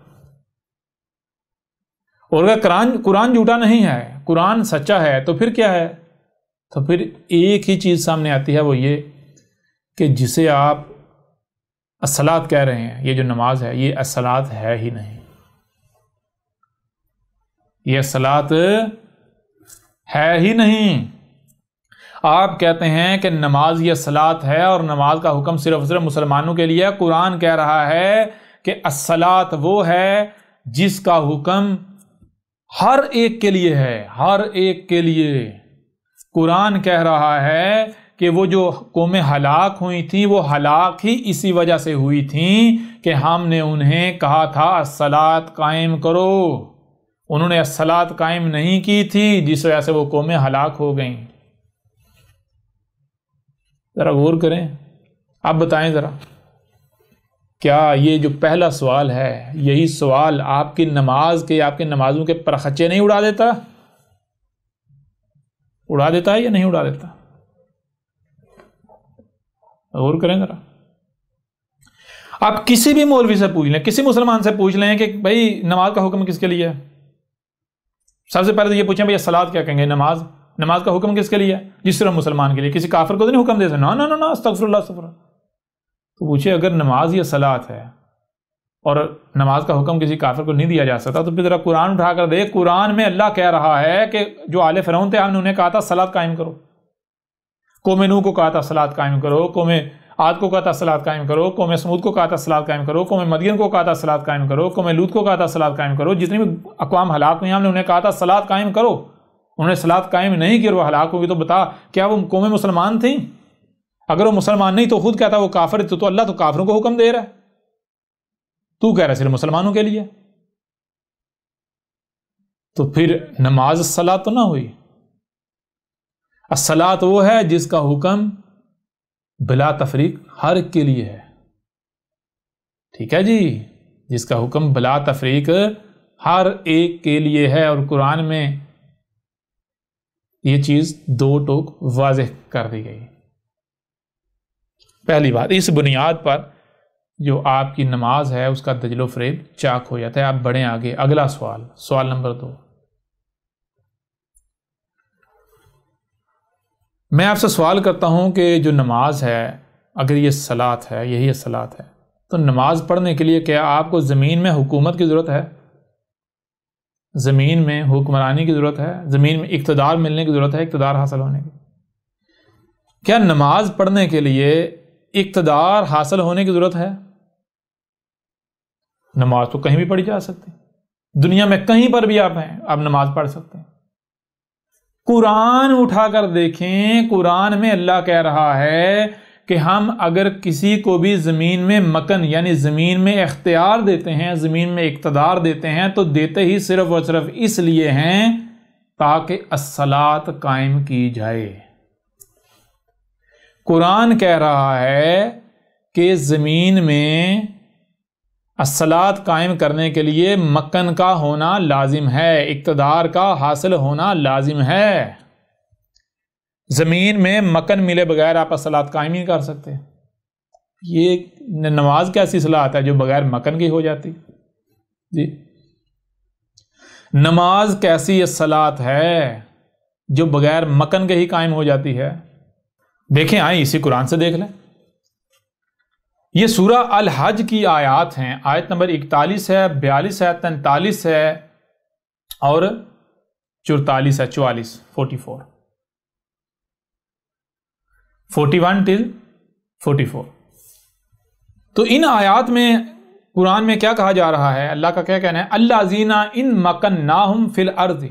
اور اگر قرآن جھوٹا نہیں ہے، قرآن سچا ہے، تو پھر کیا ہے؟ تو پھر ایک ہی چیز سامنے آتی ہے، وہ یہ کہ جسے آپ الصلاۃ کہہ رہے ہیں، یہ جو نماز ہے یہ الصلاۃ ہے ہی نہیں، یہ الصلاۃ ہے ہی نہیں۔ آپ کہتے ہیں کہ نماز یہ الصلاۃ ہے اور نماز کا حکم صرف صرف مسلمانوں کے لیے ہے۔ قرآن کہہ رہا ہے کہ الصلاۃ وہ ہے جس کا حکم ہر ایک کے لیے ہے، ہر ایک کے لیے۔ قرآن کہہ رہا ہے کہ وہ جو قومیں ہلاک ہوئی تھیں وہ ہلاک ہی اسی وجہ سے ہوئی تھیں کہ ہم نے انہیں کہا تھا الصلاۃ قائم کرو، انہوں نے الصلاۃ قائم نہیں کی تھی جس وجہ سے وہ قومیں ہلاک ہو گئیں۔ ذرا غور کریں، آپ بتائیں ذرا، کیا یہ جو پہلا سوال ہے یہی سوال آپ کی نماز کے، آپ کی نمازوں کے پرخچے نہیں اڑا دیتا؟ اڑا دیتا ہے یا نہیں اڑا دیتا؟ غور کریں ذرا۔ آپ کسی بھی مولوی سے پوچھ لیں، کسی مسلمان سے پوچھ لیں کہ بھائی نماز کا حکم کس کے لیے ہے، سب سے پہلے تو یہ پوچھیں بھئی صلاۃ کیا کہیں گے؟ نماز کا حکم کس کے لیے ہے؟ جس طرح مسلمان کے لیے، کسی کافر کو تو نہیں حکم دے سکتے، نا استغفر اللہ استغفر اللہ۔ تو پوچھے اگر نماز یا صلاۃ ہے اور نماز کا حکم کسی کافر کو نہیں دیا جا سکتا، تو پھر ذرا قرآن اٹھا کر دیکھ، قرآن میں اللہ کہہ رہا ہے کہ جو آل فرعون تھے ہم نے انہیں کہا تھا صلاۃ قائم کرو، قوم نوح کو کہا تھا صلاۃ قائم کرو، قوم عاد کو کہا تھا صلاۃ قائم کرو، قوم سمود کو کہا تھا صلاۃ قائم کرو، قوم مدین کو کہا تھا صلاۃ قائم کرو، قوم لوط کو کہا تھا صلاۃ قائم کرو، جتنی بھی اقوام ہلاک ہوئی ہم نے انہیں کہا تھا صلاۃ قائم کرو، انہوں نے صلاۃ قائم نہیں کی اور وہ ہلاک ہوگی۔ تو بتا کیا وہ قومیں مسلمان تھیں؟ اگر وہ مسلمان نہیں تو خود کہتا وہ کافر، تو اللہ تو کافروں کو حکم دے رہا ہے، تو کہہ رہا ہے صرف مسلمانوں کے لیے، تو پھر نماز الصلاۃ تو نہ ہوئی۔ الصلاۃ وہ ہے جس کا حکم بلا تفریق ہر ایک کے لیے ہے، ٹھیک ہے جی، جس کا حکم بلا تفریق ہر ایک کے لیے ہے، اور قرآن میں یہ چیز دو ٹوک واضح کر دی گئی۔ پہلی بات، اس بنیاد پر جو آپ کی نماز ہے اس کا دجل و فریب چاک ہو جاتا ہے۔ آپ بڑھیں آگے، اگلا سوال نمبر 2۔ میں آپ سے سوال کرتا ہوں کہ جو نماز ہے، اگر یہ صلاۃ ہے، یہی صلاۃ ہے، تو نماز پڑھنے کے لیے کیا آپ کو زمین میں حکومت کی ضرورت ہے؟ زمین میں حکمرانی کی ضرورت ہے؟ زمین میں اقتدار ملنے کی ضرورت ہے، اقتدار حاصل ہونے کی؟ کیا نماز پڑھنے کے لیے اقتدار حاصل ہونے کی ضرورت ہے؟ نماز تو کہیں بھی پڑھی جا سکتی، دنیا میں کہیں پر بھی آپ ہیں، آپ نماز پڑھ سکتے ہیں۔ قرآن اٹھا کر دیکھیں، قرآن میں اللہ کہہ رہا ہے کہ ہم اگر کسی کو بھی زمین میں مکن یعنی زمین میں اختیار دیتے ہیں، زمین میں اقتدار دیتے ہیں، تو دیتے ہی صرف اور صرف اس لیے ہیں تاکہ الصلاۃ قائم کی جائے۔ قرآن کہہ رہا ہے کہ زمین میں الصلاۃ قائم کرنے کے لیے مکن کا ہونا لازم ہے، اقتدار کا حاصل ہونا لازم ہے۔ زمین میں مکن ملے بغیر آپ الصلاۃ قائم نہیں کر سکتے۔ یہ نماز کیسی صلاۃ ہے جو بغیر مکن کی ہو جاتی؟ جی، نماز کیسی صلاۃ ہے جو بغیر مکن کے ہی قائم ہو جاتی ہے؟ دیکھیں، آئیں اسی قرآن سے دیکھ لیں۔ یہ سورہ الحج کی آیات ہیں، آیت نمبر 41 ہے، 42 ہے، 43 ہے اور 44 ہے، 44 41 till 44۔ تو ان آیات میں قرآن میں کیا کہا جا رہا ہے؟ اللہ کا کیا کہنا ہے؟ الذین ان مکناہم فی الارض،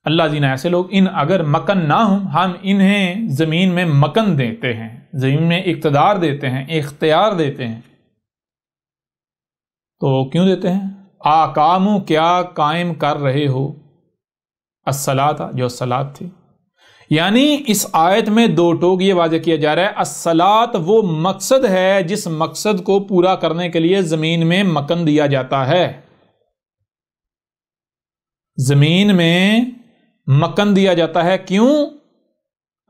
اللہ زینہ ایسے لوگ، ان اگر مکناہم ہم انہیں زمین میں مکن دیتے ہیں، زمین میں اقتدار دیتے ہیں، اختیار دیتے ہیں، تو کیوں دیتے ہیں؟ آقامو، کیا قائم کر رہے ہو، الصلاۃ، جو صلاۃ تھی۔ یعنی اس آیت میں دو ٹوک یہ واضح کیا جا رہا ہے، الصلاۃ وہ مقصد ہے جس مقصد کو پورا کرنے کے لیے زمین میں مکن دیا جاتا ہے۔ زمین میں مکن دیا جاتا ہے، کیوں؟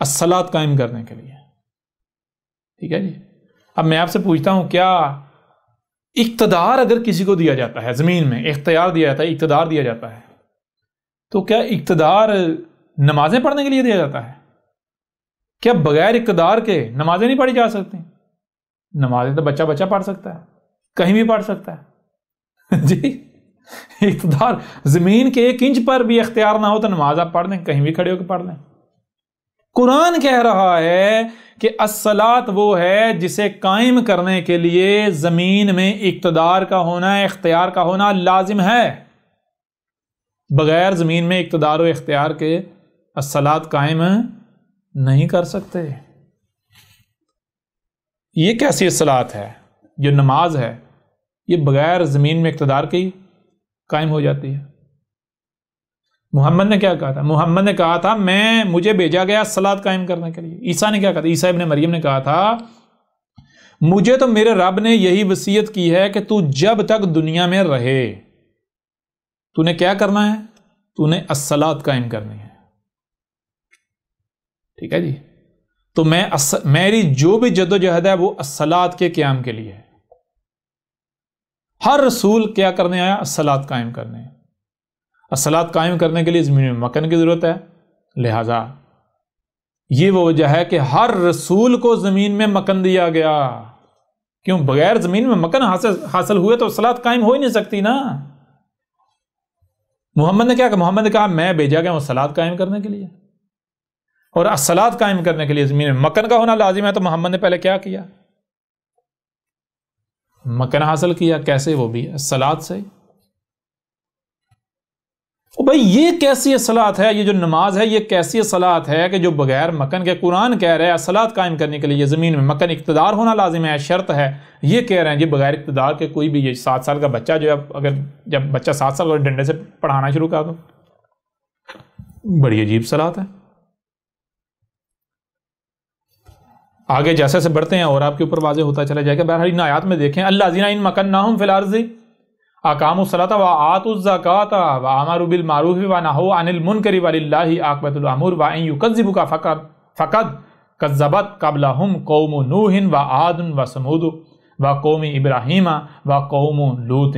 الصلاۃ قائم کرنے کے لیے، ٹھیک ہے جی۔ اب میں آپ سے پوچھتا ہوں، کیا اقتدار اگر کسی کو دیا جاتا ہے، زمین میں اختیار دیا جاتا ہے، اقتدار دیا جاتا ہے، تو کیا اقتدار نمازیں پڑھنے کے لیے دیا جاتا ہے؟ کیا بغیر اقتدار کے نمازیں نہیں پڑھی جا سکتی؟ نمازیں تو بچہ پڑھ سکتا ہے، کہیں بھی پڑھ سکتا ہے جی۔ اقتدار زمین کے 1 انچ پر بھی اختیار نہ ہو تو نماز آپ پڑھ لیں، کہیں بھی کھڑے ہو کے پڑھ لیں۔ قرآن کہہ رہا ہے کہ الصلاۃ وہ ہے جسے قائم کرنے کے لیے زمین میں اقتدار کا ہونا، اختیار کا ہونا لازم ہے۔ بغیر زمین میں اقتدار و اختیار کے الصلاۃ قائم نہیں کر سکتے۔ یہ کیسی الصلاۃ ہے؟ جو نماز ہے یہ بغیر زمین میں اقتدار کے ہی قائم ہو جاتی ہے۔ محمد نے کیا کہا تھا؟ محمد نے کہا تھا مجھے بھیجا گیا الصلاۃ قائم کرنے کے لیے۔ عیسیٰ نے کیا کہا تھا؟ عیسیٰ ابن مریم نے کہا تھا مجھے تو میرے رب نے یہی وصیت کی ہے کہ تو جب تک دنیا میں رہے تو نے کیا کرنا ہے؟ تو نے الصلاۃ قائم کرنی ہے، ٹھیک ہے جی۔ تو میری جو بھی جد و جہد ہے وہ الصلاۃ کے قیام کے لیے ہے۔ ہر رسول کیا کرنے آیا؟ الصلاۃ قائم کرنے۔ الصلاۃ قائم کرنے کے لیے زمین میں مکن کی ضرورت ہے، لہٰذا یہ وہ وجہ ہے کہ ہر رسول کو زمین میں مکن دیا گیا. کیوں؟ بغیر زمین میں مکن حاصل ہوئے تو الصلاۃ قائم ہو ہی نہیں سکتی نا. محمد نے کیا کہا؟ محمد نے کہا میں بھیجا گیا ہوں الصلاۃ قائم کرنے کے لیے، اور الصلاۃ قائم کرنے کے لیے زمین میں مکن کا ہونا لازم ہے. تو محمد نے پہلے کیا کیا؟ مکن حاصل کیا. کیسے؟ وہ بھی الصلاۃ سے. بھائی یہ کیسی صلاۃ ہے؟ یہ جو نماز ہے یہ کیسی صلاۃ ہے کہ جو بغیر مکن کے؟ قرآن کہہ رہے ہیں صلاۃ قائم کرنے کے لیے زمین میں مکن اقتدار ہونا لازم ہے، شرط ہے. یہ کہہ رہے ہیں جی بغیر اقتدار کے کوئی بھی، یہ 7 سال کا بچہ جو ہے، اگر جب بچہ 7 سال اور ڈنڈے سے پڑھانا شروع کر دو، بڑی عجیب صلاۃ ہے. آگے جیسے سے بڑھتے ہیں اور آپ کے اوپر واضح ہوتا چلا جائے گا. بہرحال ان آیات میں دیکھیں الذین ان مکناہم فی الارض اقاموا الصلاۃ وآتوا الزکاۃ وامروا بالمعروف ونہوا عن المنکر وللہ عاقبۃ الامور وان یکذبوک فقد کذبت قبلہم قوم نوح وعاد وثمود وقوم ابراہیم وقوم لوط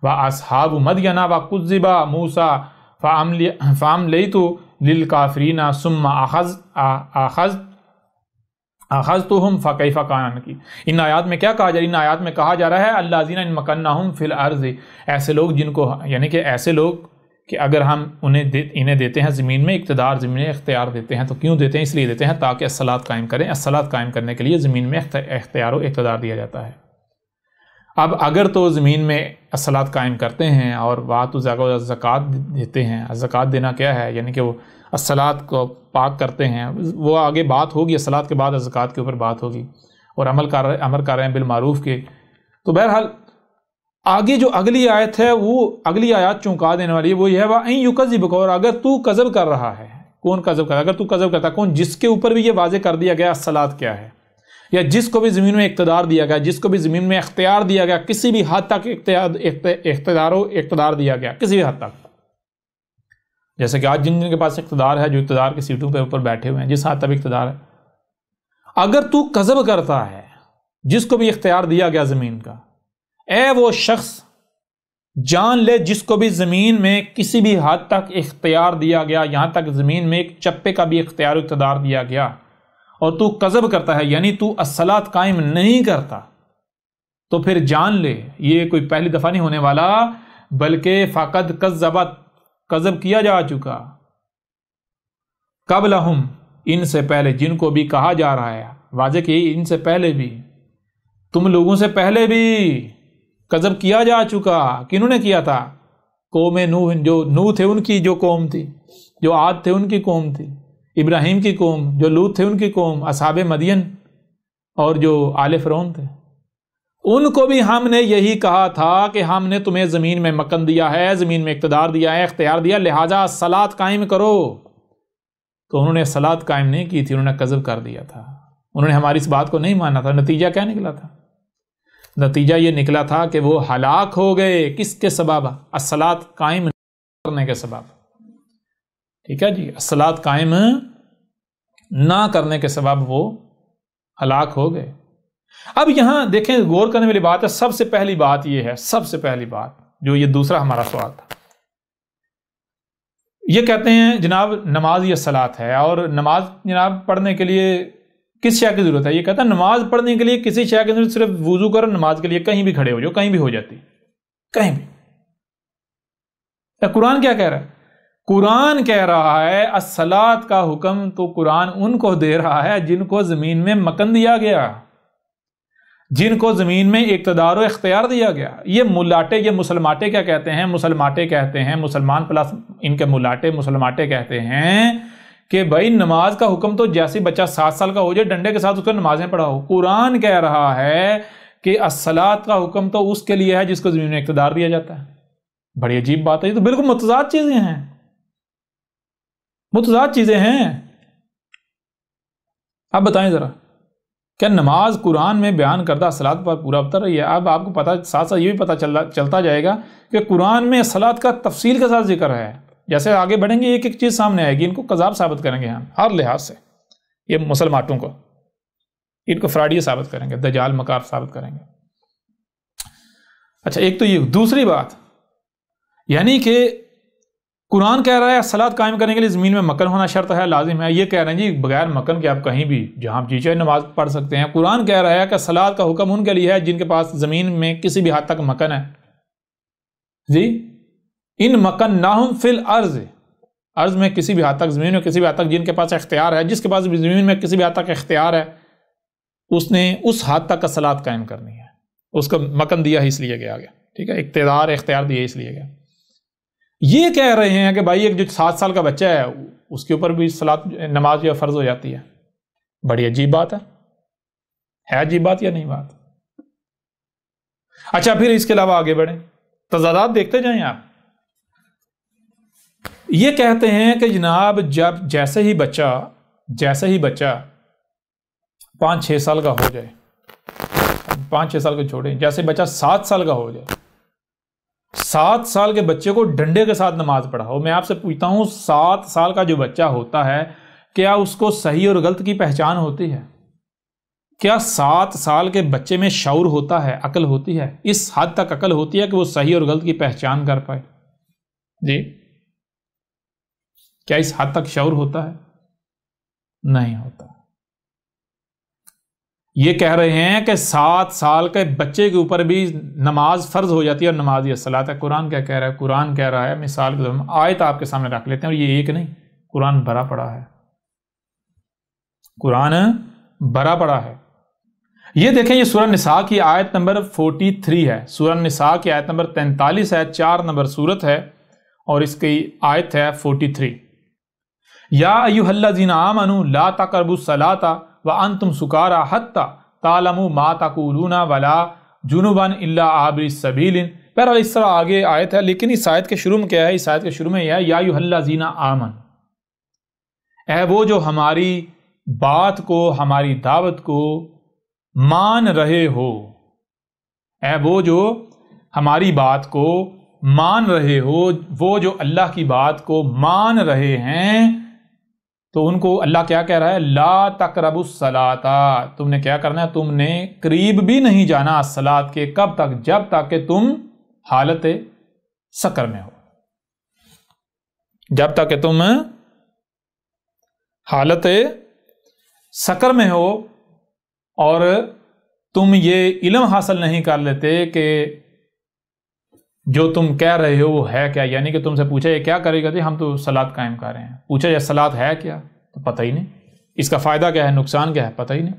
واصحاب مدین وکذب موسیٰ فاملیت للکافرین ثم اخذتہم فکیف کان نکیر. ان آیات میں کیا کہا جا رہا ہے؟ ان آیات میں کہا جا رہا ہے الذین ان مکناہم فی الارض، ایسے لوگ جن کو، یعنی کہ ایسے لوگ کہ اگر ہم انہیں دیتے ہیں زمین میں اقتدار، زمین میں اختیار دیتے ہیں. تو کیوں دیتے ہیں؟ اس لیے دیتے ہیں تاکہ الصلاۃ قائم کریں. الصلاۃ قائم کرنے کے لیے زمین میں اختیار و اقتدار دیا جاتا ہے. اب اگر تو زمین میں الصلاۃ قائم کرتے ہیں اور وآتوا زکوٰۃ دیتے ہیں. زکوٰۃ دینا کیا ہے؟ یعنی کہ وہ الصلاۃ کو پاک کرتے ہیں. وہ آگے بات ہوگی، الصلاۃ کے بعد زکوٰۃ کے اوپر بات ہوگی، اور امر کر رہے ہیں بالمعروف کے. تو بہرحال آگے جو اگلی آیت ہے، وہ اگلی آیات چونکا دینے والی ہے. وہ یہ ہے وَإِن يُكَذِّبُكَ، اور اگر تو کذب کر رہا ہے. کون کذب کر رہا ہے؟ اگر تو کذب کرتا ہے، کون؟ جس کے اوپر بھی یہ واضح کر دیا گیا الصلاۃ کیا ہے، یا جس کو بھی زمین میں اقتدار دیا گیا، جس کو بھی زمین میں اختیار دیا گیا، کسی بھی حد تک اقتدار دیا گیا، کسی بھی حد تک. جیسے کہ آج جن کے پاس اقتدار ہے، جو اقتدار کی سیٹوں پہ اوپر بیٹھے ہوئے ہیں، جس حد تک اقتدار ہے، اگر تو کذب کرتا ہے جس کو بھی اختیار دیا گیا زمین کا، اے وہ شخص جان لے جس کو بھی زمین میں کسی بھی حد تک اختیار دیا گیا، یہاں تک زمین میں ایک چپے کا بھی اختیار و اقتدار دیا گیا، اور تو کذب کرتا ہے، یعنی تو الصلاۃ قائم نہیں کرتا، تو پھر جان لے یہ کوئی پہلی دفعہ نہیں ہونے والا، بلکہ فقد کذبت، کذب کیا جا چکا، قبلہم، ان سے پہلے، جن کو بھی کہا جا رہا ہے واضح کہ ان سے پہلے بھی، تم لوگوں سے پہلے بھی کذب کیا جا چکا. کنہوں نے کیا تھا؟ قوم نوح، جو نوح تھے ان کی جو قوم تھی، جو عاد تھے ان کی قوم تھی، ابراہیم کی قوم، جو لوط تھے ان کی قوم، اصحاب مدین، اور جو آل فرعون تھے، ان کو بھی ہم نے یہی کہا تھا کہ ہم نے تمہیں زمین میں مکن دیا ہے، زمین میں اقتدار دیا ہے، اختیار دیا، لہٰذا صلاۃ قائم کرو. تو انہوں نے صلاۃ قائم نہیں کی تھی، انہوں نے کذب کر دیا تھا، انہوں نے ہماری اس بات کو نہیں مانا تھا. نتیجہ کیا نکلا تھا؟ نتیجہ یہ نکلا تھا کہ وہ ہلاک ہو گئے. کس کے سبب؟ الصلاۃ قائم کرنے کے سبب. ٹھیک ہے جی، الصلاۃ قائم نہ کرنے کے سبب وہ ہلاک ہو گئے. اب یہاں دیکھیں غور کرنے والی بات ہے. سب سے پہلی بات یہ ہے، سب سے پہلی بات جو یہ دوسرا ہمارا سوال تھا، یہ کہتے ہیں جناب نماز یہ صلاۃ ہے، اور نماز جناب پڑھنے کے لیے کس شے کی ضرورت ہے؟ یہ کہتا ہے نماز پڑھنے کے لیے کسی شے کی ضرورت، صرف وضو کرو نماز کے لیے، کہیں بھی کھڑے ہو جاؤ، کہیں بھی ہو جاتی، کہیں بھی. قرآن کیا کہہ رہا ہے؟ قرآن کہہ رہا ہے الصلاۃ کا حکم تو قرآن ان کو دے رہا ہے جن کو زمین میں مکن دیا گیا، جن کو زمین میں اقتدار و اختیار دیا گیا. یہ ملاٹے، یہ مسلماٹے کیا کہتے ہیں؟ مسلماٹے کہتے ہیں، مسلمان پلس ان کے ملاٹے مسلماٹے کہتے ہیں کہ بھائی نماز کا حکم تو جیسے بچہ 7 سال کا ہو جائے ڈنڈے کے ساتھ اس کو نمازیں پڑھاؤ. قرآن کہہ رہا ہے کہ الصلاۃ کا حکم تو اس کے لیے ہے جس کو زمین میں اقتدار دیا جاتا ہے. بڑی عجیب بات ہے، یہ تو بالکل متضاد چیزیں ہیں، متضاد چیزیں ہیں. اب بتائیں ذرا، کیا نماز قرآن میں بیان کردہ صلاۃ پر پورا اتر رہی ہے؟ اب آپ کو پتہ، ساتھ ساتھ یہ بھی پتہ چلتا جائے گا کہ قرآن میں صلاۃ کا تفصیل کے ساتھ ذکر ہے. جیسے آگے بڑھیں گے ایک ایک چیز سامنے آئے گی، ان کو قذاب ثابت کریں گے ہم ہر لحاظ سے. یہ مسلمانوں کو، ان کو فراڈی ثابت کریں گے، دجال مکار ثابت کریں گے. اچھا، ایک تو یہ. دوسری بات یعنی کہ قرآن کہہ رہا ہے صلاۃ قائم کرنے کے لیے زمین میں مکن ہونا شرط ہے، لازم ہے. یہ کہہ رہے ہیں جی بغیر مکن کے آپ کہیں بھی جہاں آپ جی چاہے نماز پڑھ سکتے ہیں. قرآن کہہ رہا ہے کہ صلاۃ کا حکم ان کے لیے ہے جن کے پاس زمین میں کسی بھی حد تک مکن ہے. جی ان مکن ناہم فی الارض، ارض میں کسی بھی حد تک، زمین میں کسی بھی حد تک جن کے پاس اختیار ہے، جس کے پاس زمین میں کسی بھی حد تک اختیار ہے، اس نے اس حد تک کا صلاۃ قائم کرنی ہے. اس کو مکن دیا ہی اس لیے گیا، ٹھیک ہے، اقتدار اختیار دیا اس لیے گیا. یہ کہہ رہے ہیں کہ بھائی ایک جو 7 سال کا بچہ ہے اس کے اوپر بھی صلاۃ نماز یا فرض ہو جاتی ہے. بڑی عجیب بات ہے عجیب بات یا نہیں بات؟ اچھا پھر اس کے علاوہ آگے بڑھیں، تضادات دیکھتے جائیں آپ. یہ کہتے ہیں کہ جناب جب جیسے ہی بچہ 5-6 سال کا ہو جائے، 5-6 سال کو چھوڑیں، جیسے بچہ 7 سال کا ہو جائے، 7 سال کے بچے کو ڈنڈے کے ساتھ نماز پڑھاؤ. میں آپ سے پوچھتا ہوں 7 سال کا جو بچہ ہوتا ہے کیا اس کو صحیح اور غلط کی پہچان ہوتی ہے؟ کیا 7 سال کے بچے میں شعور ہوتا ہے، عقل ہوتی ہے؟ اس حد تک عقل ہوتی ہے کہ وہ صحیح اور غلط کی پہچان کر پائے؟ جی کیا اس حد تک شعور ہوتا ہے؟ نہیں ہوتا. یہ کہہ رہے ہیں کہ 7 سال کے بچے کے اوپر بھی نماز فرض ہو جاتی ہے اور نماز یہ صلاۃ ہے. قرآن کیا کہہ رہا ہے؟ قرآن کہہ رہا ہے، مثال کے طور پر آیت آپ کے سامنے رکھ لیتے ہیں، اور یہ ایک نہیں، قرآن بھرا پڑا ہے. قرآن بھرا پڑا ہے. یہ دیکھیں، یہ سورہ نساء کی آیت نمبر 43 ہے. سورہ نساء کی آیت نمبر 43 ہے، 4 نمبر سورت ہے، اور اس کی آیت ہے 43. یا ایھا الذین آمنوا لا تقربوا الصلاۃ وانتم سکارى حتى تعلموا ما تقولون ولا جنبا الا عابر السبیل. بہرحال اس طرح آگے آیت ہے، لیکن اس آیت کے شروع میں کیا ہے؟ اس آیت کے شروع میں یہ ہے یا ایھا الذین آمنوا، اے وہ جو ہماری بات کو، ہماری دعوت کو مان رہے ہو. اے وہ جو ہماری بات کو مان رہے ہو، وہ جو اللہ کی بات کو مان رہے ہیں، تو ان کو اللہ کیا کہہ رہا ہے؟ لا تقربوا الصلاۃ، تم نے کیا کرنا ہے؟ تم نے قریب بھی نہیں جانا الصلاۃ کے. کب تک؟ جب تک کہ تم حالت سکر میں ہو. جب تک کہ تم حالت سکر میں ہو اور تم یہ علم حاصل نہیں کر لیتے کہ جو تم کہہ رہے ہو وہ ہے کیا. یعنی کہ تم سے پوچھا یہ کیا کرے گا؟ جی ہم تو صلاۃ قائم کر رہے ہیں. پوچھا یہ صلاۃ ہے کیا؟ تو پتہ ہی نہیں. اس کا فائدہ کیا ہے، نقصان کیا ہے، پتہ ہی نہیں.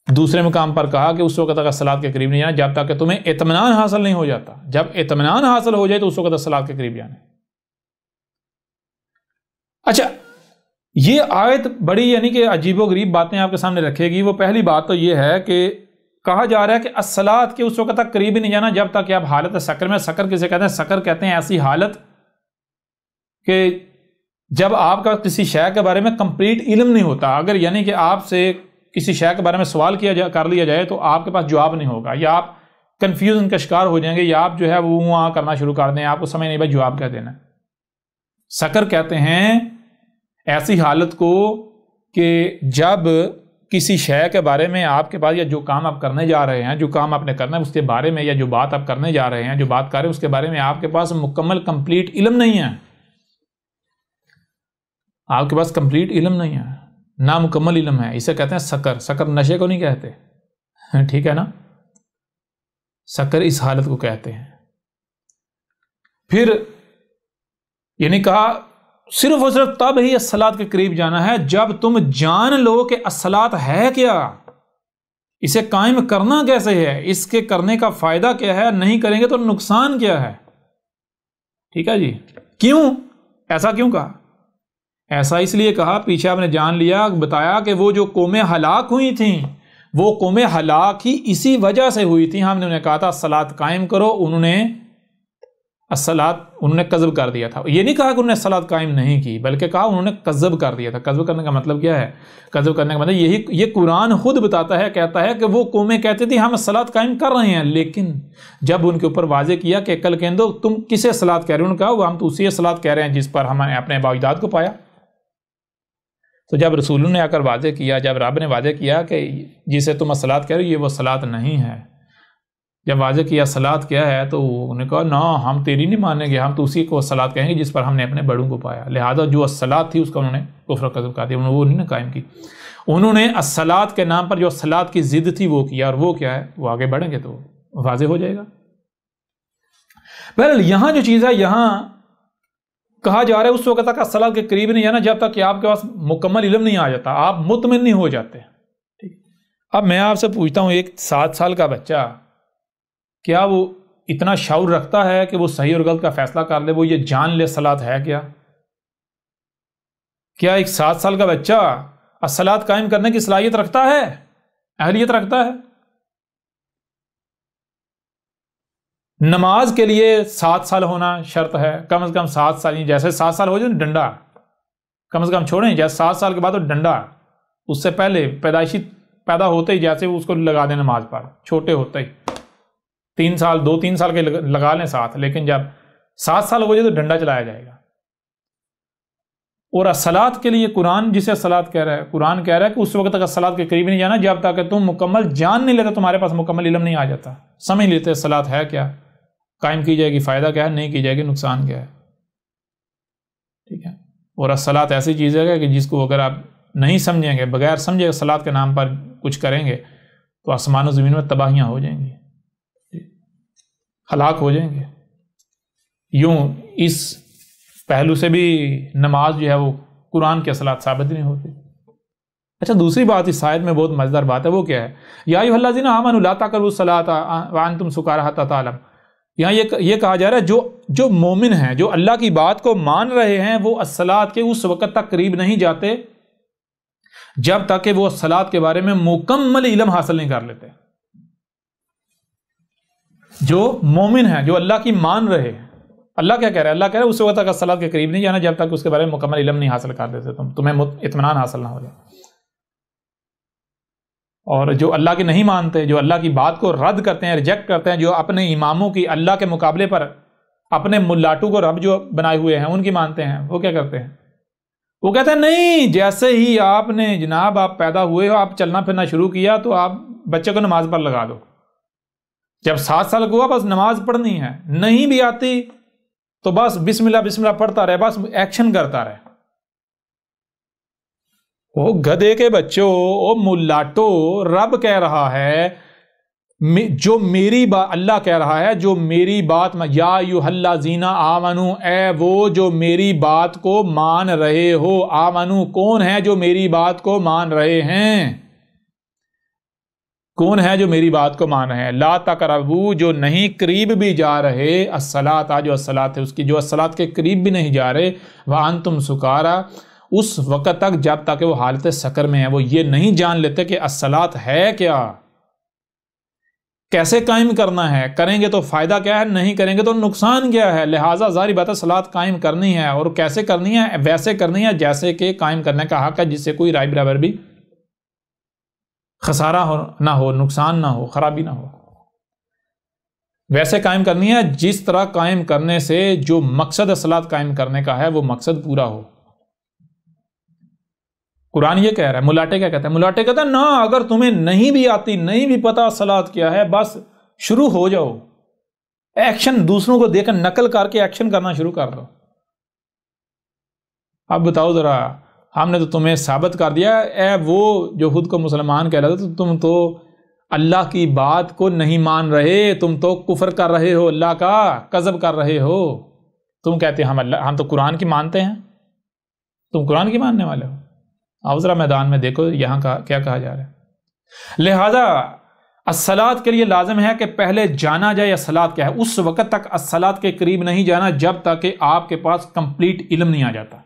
دوسرے مقام پر کہا کہ اس وقت تک صلاۃ کے قریب نہیں جانا جب تک کہ تمہیں اطمینان حاصل نہیں ہو جاتا. جب اطمینان حاصل ہو جائے تو اس وقت تک صلاۃ کے قریب جانا. اچھا یہ آیت بڑی یعنی کہ عجیب و غریب باتیں آپ کے سامنے رکھے گی. وہ پہلی بات تو یہ ہے کہ کہا جا رہا ہے کہ الصلاۃ کے اس وقت تک قریب ہی نہیں جانا جب تک کہ آپ حالت سکر میں. سکر کسے کہتے ہیں؟ سکر کہتے ہیں ایسی حالت کہ جب آپ کا کسی شے کے بارے میں کمپلیٹ علم نہیں ہوتا. اگر یعنی کہ آپ سے کسی شے کے بارے میں سوال کر لیا جائے تو آپ کے پاس جواب نہیں ہوگا، یا آپ کنفیوژن کا شکار ہو جائیں گے، یا آپ جو ہے وہ وہاں کرنا شروع کر دیں، آپ کو سمجھ نہیں بھائی جواب کیا دینا ہے. سکر کہتے ہیں ایسی حالت کو کہ جب کسی شے کے بارے میں آپ کے پاس، یا جو کام آپ کرنے جا رہے ہیں، جو کام آپ نے کرنا ہے اس کے بارے میں، یا جو بات آپ کرنے جا رہے ہیں، جو بات کر رہے ہیں اس کے بارے میں آپ کے پاس مکمل کمپلیٹ علم نہیں ہے. آپ کے پاس کمپلیٹ علم نہیں ہے، نامکمل علم ہے. اسے کہتے ہیں سکر. سکر نشے کو نہیں کہتے، ٹھیک ہے نا. سکر اس حالت کو کہتے ہیں. پھر یعنی کہا صرف اور صرف تب ہی الصلاۃ کے قریب جانا ہے جب تم جان لو کہ الصلاۃ ہے کیا، اسے قائم کرنا کیسے ہے، اس کے کرنے کا فائدہ کیا ہے، نہیں کریں گے تو نقصان کیا ہے. ٹھیک ہے جی. کیوں ایسا کیوں کہا؟ ایسا اس لیے کہا، پیچھے آپ نے جان لیا، بتایا کہ وہ جو قومیں ہلاک ہوئی تھیں وہ قومیں ہلاک ہی اسی وجہ سے ہوئی تھیں. ہم نے انہیں کہا تھا الصلاۃ قائم کرو، انہوں نے کذب کر دیا تھا. یہ نہیں کہا کہ انہوں نے الصلاۃ قائم نہیں کی، بلکہ کہا انہوں نے کذب کر دیا تھا. کذب کرنے کا مطلب کیا ہے؟ کذب کرنے کا مطلب یہ قرآن خود بتاتا ہے، کہتا ہے کہ وہ قومیں کہتی تھی ہم الصلاۃ قائم کر رہے ہیں، لیکن جب ان کے اوپر واضح کیا کہ عقل کہندو تم کسے الصلاۃ کہہ رہے ہو، انہوں نے کہا وہ ہم تو اسی الصلاۃ کہہ رہے ہیں جس پر ہم نے اپنے اباء و اجداد کو پایا. تو جب رسولوں نے آ کر واضح کیا، جب رب نے واضح کیا کہ جسے تم الصلاۃ کہہ رہے ہو یہ وہ صلاۃ نہیں ہے، جب واضح کیا صلات کیا ہے تو انہوں نے کہا نا ہم تیری نہیں مانیں گے، ہم تو اسی کو صلات کہیں گے جس پر ہم نے اپنے بڑوں کو پایا. لہٰذا جو الصلاۃ تھی اس کا انہوں نے کفر و کذب کہا دیا، انہوں نے وہ نہیں قائم کی. انہوں نے الصلاۃ کے نام پر جو الصلاۃ کی ضد تھی وہ کیا، اور وہ کیا ہے وہ آگے بڑھیں گے تو واضح ہو جائے گا. بہرحال یہاں جو چیز ہے، یہاں کہا جا رہا ہے اس وقت تک الصلاۃ کے قریب نہیں جانا جب تک کہ آپ کے پاس مکمل علم نہیں آ جاتا، آپ مطمئن نہیں ہو جاتے. ٹھیک. اب میں آپ سے پوچھتا ہوں، ایک 7 سال کا بچہ کیا وہ اتنا شعور رکھتا ہے کہ وہ صحیح اور غلط کا فیصلہ کر لے، وہ یہ جان لے صلاۃ ہے کیا؟ کیا ایک 7 سال کا بچہ الصلاۃ قائم کرنے کی صلاحیت رکھتا ہے، اہلیت رکھتا ہے؟ نماز کے لیے 7 سال ہونا شرط ہے، کم از کم 7 سال. جیسے 7 سال ہو جائے ڈنڈا کم از کم چھوڑیں، جیسے 7 سال کے بعد تو ڈنڈا، اس سے پہلے پیدائشی پیدا ہوتے ہی جیسے اس کو لگا دیں نماز پر، چھوٹے ہوتے ہی 3 سال 2-3 سال کے لگا لیں ساتھ، لیکن جب 7 سال ہو جائے تو ڈنڈا چلایا جائے گا. اور الصلاۃ کے لیے قرآن جسے الصلاۃ کہہ رہا ہے، قرآن کہہ رہا ہے کہ اس وقت تک الصلاۃ کے قریب نہیں جانا جب تک کہ تم مکمل جان نہیں لیتے، تمہارے پاس مکمل علم نہیں آ جاتا، سمجھ لیتے الصلاۃ ہے کیا، قائم کی جائے گی فائدہ کیا ہے، نہیں کی جائے گی نقصان کیا ہے. ٹھیک ہے. اور الصلاۃ ایسی چیز ہے کہ جس کو اگر آپ نہیں سمجھیں گے، بغیر سمجھے الصلاۃ کے نام پر کچھ کریں گے تو آسمان و زمین میں تباہیاں ہو جائیں گی، ہلاک ہو جائیں گے. یوں اس پہلو سے بھی نماز جو ہے وہ قرآن کی الصلاۃ ثابت نہیں ہوتی. اچھا دوسری بات اس آیت میں بہت مزیدار بات ہے، وہ کیا ہے؟ یا ایھا الذین آمنوا لا تقربوا الصلاۃ وانتم سکارى حتیٰ تعلموا. یہاں یہ کہا جا رہا ہے جو مومن ہیں، جو اللہ کی بات کو مان رہے ہیں، وہ الصلاۃ کے اس وقت تک قریب نہیں جاتے جب تک کہ وہ الصلاۃ کے بارے میں مکمل علم حاصل نہیں کر لیتے. جو مومن ہیں، جو اللہ کی مان رہے ہیں، اللہ کیا کہہ رہا ہے؟ اللہ کہہ رہا ہے اس وقت تک الصلاۃ کے قریب نہیں جانا جب تک اس کے بارے میں مکمل علم نہیں حاصل کر لیتے، تمہیں اطمینان حاصل نہ ہو جائے. اور جو اللہ کی نہیں مانتے، جو اللہ کی بات کو رد کرتے ہیں، ریجیکٹ کرتے ہیں، جو اپنے اماموں کی اللہ کے مقابلے پر اپنے ملاٹو کو رب جو بنائے ہوئے ہیں ان کی مانتے ہیں، وہ کیا کرتے ہیں؟ وہ کہتے ہیں نہیں، جیسے ہی آپ نے جناب آپ پیدا ہوئے ہو، آپ چلنا پھرنا شروع کیا تو آپ بچے کو نماز پر لگا دو. جب 7 سال کو ہوا بس نماز پڑھنی ہے، نہیں بھی آتی تو بس بسم اللہ بسم اللہ پڑھتا رہے، بس ایکشن کرتا رہے. او گدھے کے بچوں، او ملاٹو، رب کہہ رہا ہے جو میری بات، اللہ کہہ رہا ہے جو میری بات میں، یا ایھا الذین آمنو، اے وہ جو میری بات کو مان رہے ہو. آمنو کون ہے جو میری بات کو مان رہے ہیں؟ کون ہے جو میری بات کو مان رہے ہیں؟ لا تقربوا، جو نہیں قریب بھی جا رہے، الصلاۃ، جو الصلاۃ ہے اس کی، جو الصلاۃ کے قریب بھی نہیں جا رہے، وانتم سکارا، اس وقت تک جب تک کہ وہ حالت سکر میں ہے، وہ یہ نہیں جان لیتے کہ الصلاۃ ہے کیا، کیسے قائم کرنا ہے، کریں گے تو فائدہ کیا ہے، نہیں کریں گے تو نقصان کیا ہے. لہٰذا ظاہر بات ہے صلاۃ قائم کرنی ہے، اور کیسے کرنی ہے؟ ویسے کرنی ہے جیسے کہ قائم کرنے کا حق ہے، جس سے کوئی رائے برابر بھی خسارہ نہ ہو، نقصان نہ ہو، خرابی نہ ہو. ویسے قائم کرنی ہے جس طرح قائم کرنے سے جو مقصد صلاۃ قائم کرنے کا ہے وہ مقصد پورا ہو. قرآن یہ کہہ رہا ہے. ملاٹے کیا کہتا ہے؟ ملاٹے کہتا ہے نا، اگر تمہیں نہیں بھی آتی، نہیں بھی پتا صلاۃ کیا ہے، بس شروع ہو جاؤ، ایکشن دوسروں کو دیکھ کر نقل کر کے ایکشن کرنا شروع کر دو. اب بتاؤ ذرا، ہم نے تو تمہیں ثابت کر دیا، اے وہ جو خود کو مسلمان کہہ رہے تھے، تم تو اللہ کی بات کو نہیں مان رہے، تم تو کفر کر رہے ہو، اللہ کا کذب کر رہے ہو. تم کہتے ہیں ہم تو قرآن کی مانتے ہیں، تم قرآن کی ماننے والے ہو. آؤ ذرا میدان میں دیکھو یہاں کا کیا کہا جا رہا ہے. لہذا الصلاۃ کے لیے لازم ہے کہ پہلے جانا جائے الصلاۃ کیا ہے. اس وقت تک الصلاۃ کے قریب نہیں جانا جب تک کہ آپ کے پاس کمپلیٹ علم نہیں آ جاتا،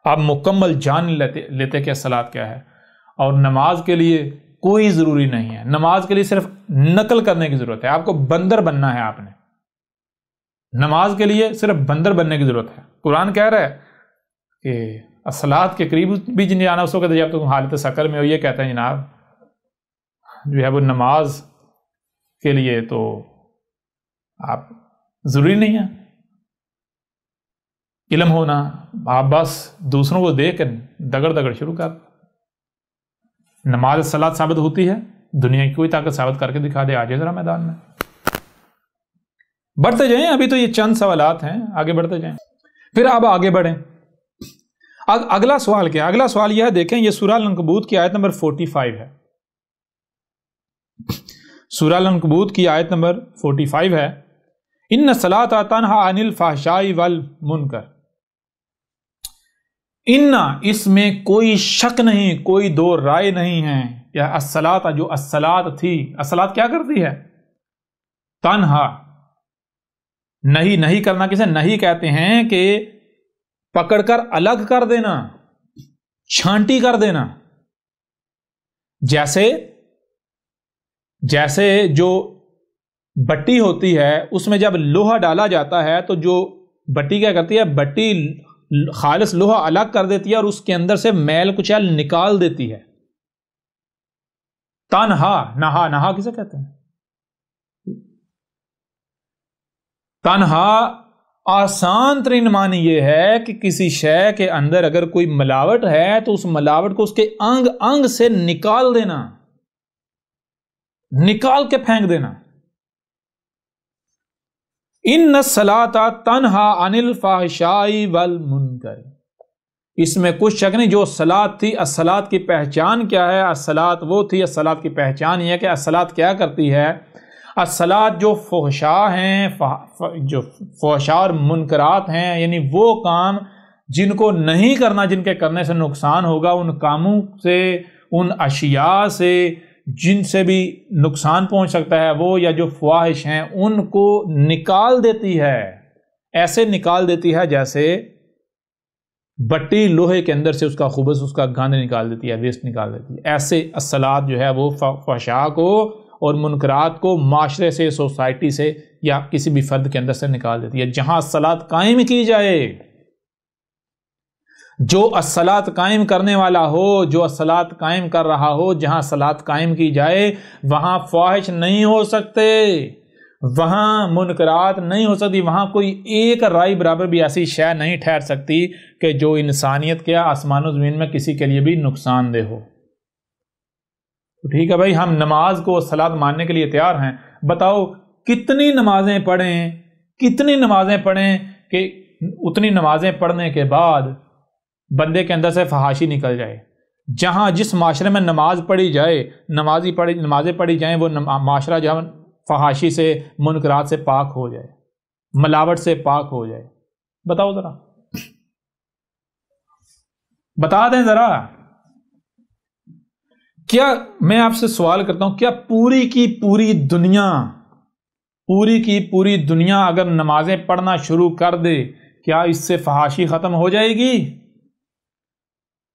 آپ مکمل جان لیتے کہ الصلاۃ کیا ہے. اور نماز کے لیے کوئی ضروری نہیں ہے، نماز کے لیے صرف نقل کرنے کی ضرورت ہے. آپ کو بندر بننا ہے، آپ نے نماز کے لیے صرف بندر بننے کی ضرورت ہے. قرآن کہہ رہا ہے کہ الصلاۃ کے قریب بھی جن جانا اس وقت جب تم حالت سکر میں ہو. یہ کہتے ہیں جناب جو ہے وہ نماز کے لیے تو آپ ضروری نہیں ہے علم ہونا، آپ بس دوسروں کو دیکھ کر دگڑ شروع کر. نماز الصلاۃ ثابت ہوتی ہے، دنیا کی کوئی طاقت ثابت کر کے دکھا دے. آجے ذرا میدان میں. بڑھتے جائیں، ابھی تو یہ چند سوالات ہیں، آگے بڑھتے جائیں. پھر اب آگے بڑھیں. اگلا سوال کیا؟ اگلا سوال یہ ہے، دیکھیں یہ سورہ العنکبوت کی آیت نمبر 45 ہے. سورہ العنکبوت کی آیت نمبر 45 ہے، ان الصلاۃ تنہی عن الفحشاء والمنکر. ان، اس میں کوئی شک نہیں، کوئی دو رائے نہیں ہے. یا الصلاۃ، جو الصلاۃ تھی، الصلاۃ کیا کرتی ہے؟ تنہا، نہیں کرنا. کسے نہیں کہتے ہیں؟ کہ پکڑ کر الگ کر دینا، چھانٹی کر دینا. جیسے جو بٹی ہوتی ہے اس میں جب لوہا ڈالا جاتا ہے تو جو بٹی کیا کرتی ہے؟ بٹی خالص لوہا الگ کر دیتی ہے اور اس کے اندر سے میل کچیل نکال دیتی ہے. تنہا، نہا کسے کہتے ہیں؟ تنہا آسان ترین معنی یہ ہے کہ کسی شے کے اندر اگر کوئی ملاوٹ ہے تو اس ملاوٹ کو اس کے انگ انگ سے نکال دینا، نکال کے پھینک دینا. ان الصلاۃ تنہی عن الفحشاء والمنکر. اس میں کچھ شک نہیں. جو الصلاۃ تھی، الصلاۃ کی پہچان کیا ہے؟ الصلاۃ وہ تھی، الصلاۃ کی پہچان یہ ہے کہ الصلاۃ کیا کرتی ہے؟ الصلاۃ جو فحشاء ہیں، جو فحشاء اور منکرات ہیں، یعنی وہ کام جن کو نہیں کرنا، جن کے کرنے سے نقصان ہوگا، ان کاموں سے، ان اشیاء سے جن سے بھی نقصان پہنچ سکتا ہے وہ، یا جو فواحش ہیں، ان کو نکال دیتی ہے. ایسے نکال دیتی ہے جیسے بٹی لوہے کے اندر سے اس کا خبث، اس کا گند نکال دیتی ہے، ویسٹ نکال دیتی ہے. ایسے الصلاۃ جو ہے وہ فحشاء کو اور منکرات کو معاشرے سے، سوسائٹی سے یا کسی بھی فرد کے اندر سے نکال دیتی ہے. جہاں الصلاۃ قائم کی جائے، جو الصلاۃ قائم کرنے والا ہو، جو الصلاۃ قائم کر رہا ہو، جہاں الصلاۃ قائم کی جائے وہاں فواحش نہیں ہو سکتے، وہاں منکرات نہیں ہو سکتی، وہاں کوئی ایک رائی برابر بھی ایسی شے نہیں ٹھہر سکتی کہ جو انسانیت کے آسمان و زمین میں کسی کے لیے بھی نقصان دہ ہو. ٹھیک ہے بھائی، ہم نماز کو صلاۃ ماننے کے لیے تیار ہیں. بتاؤ کتنی نمازیں پڑھیں کہ اتنی نمازیں پڑھنے کے بعد بندے کے اندر سے فحاشی نکل جائے. جہاں جس معاشرے میں نماز پڑھی جائے، نمازیں پڑھی جائیں، وہ معاشرہ جہاں فحاشی سے، منکرات سے پاک ہو جائے، ملاوٹ سے پاک ہو جائے. بتاؤ ذرا، بتا دیں ذرا. کیا میں آپ سے سوال کرتا ہوں، کیا پوری کی پوری دنیا اگر نمازیں پڑھنا شروع کر دے، کیا اس سے فحاشی ختم ہو جائے گی؟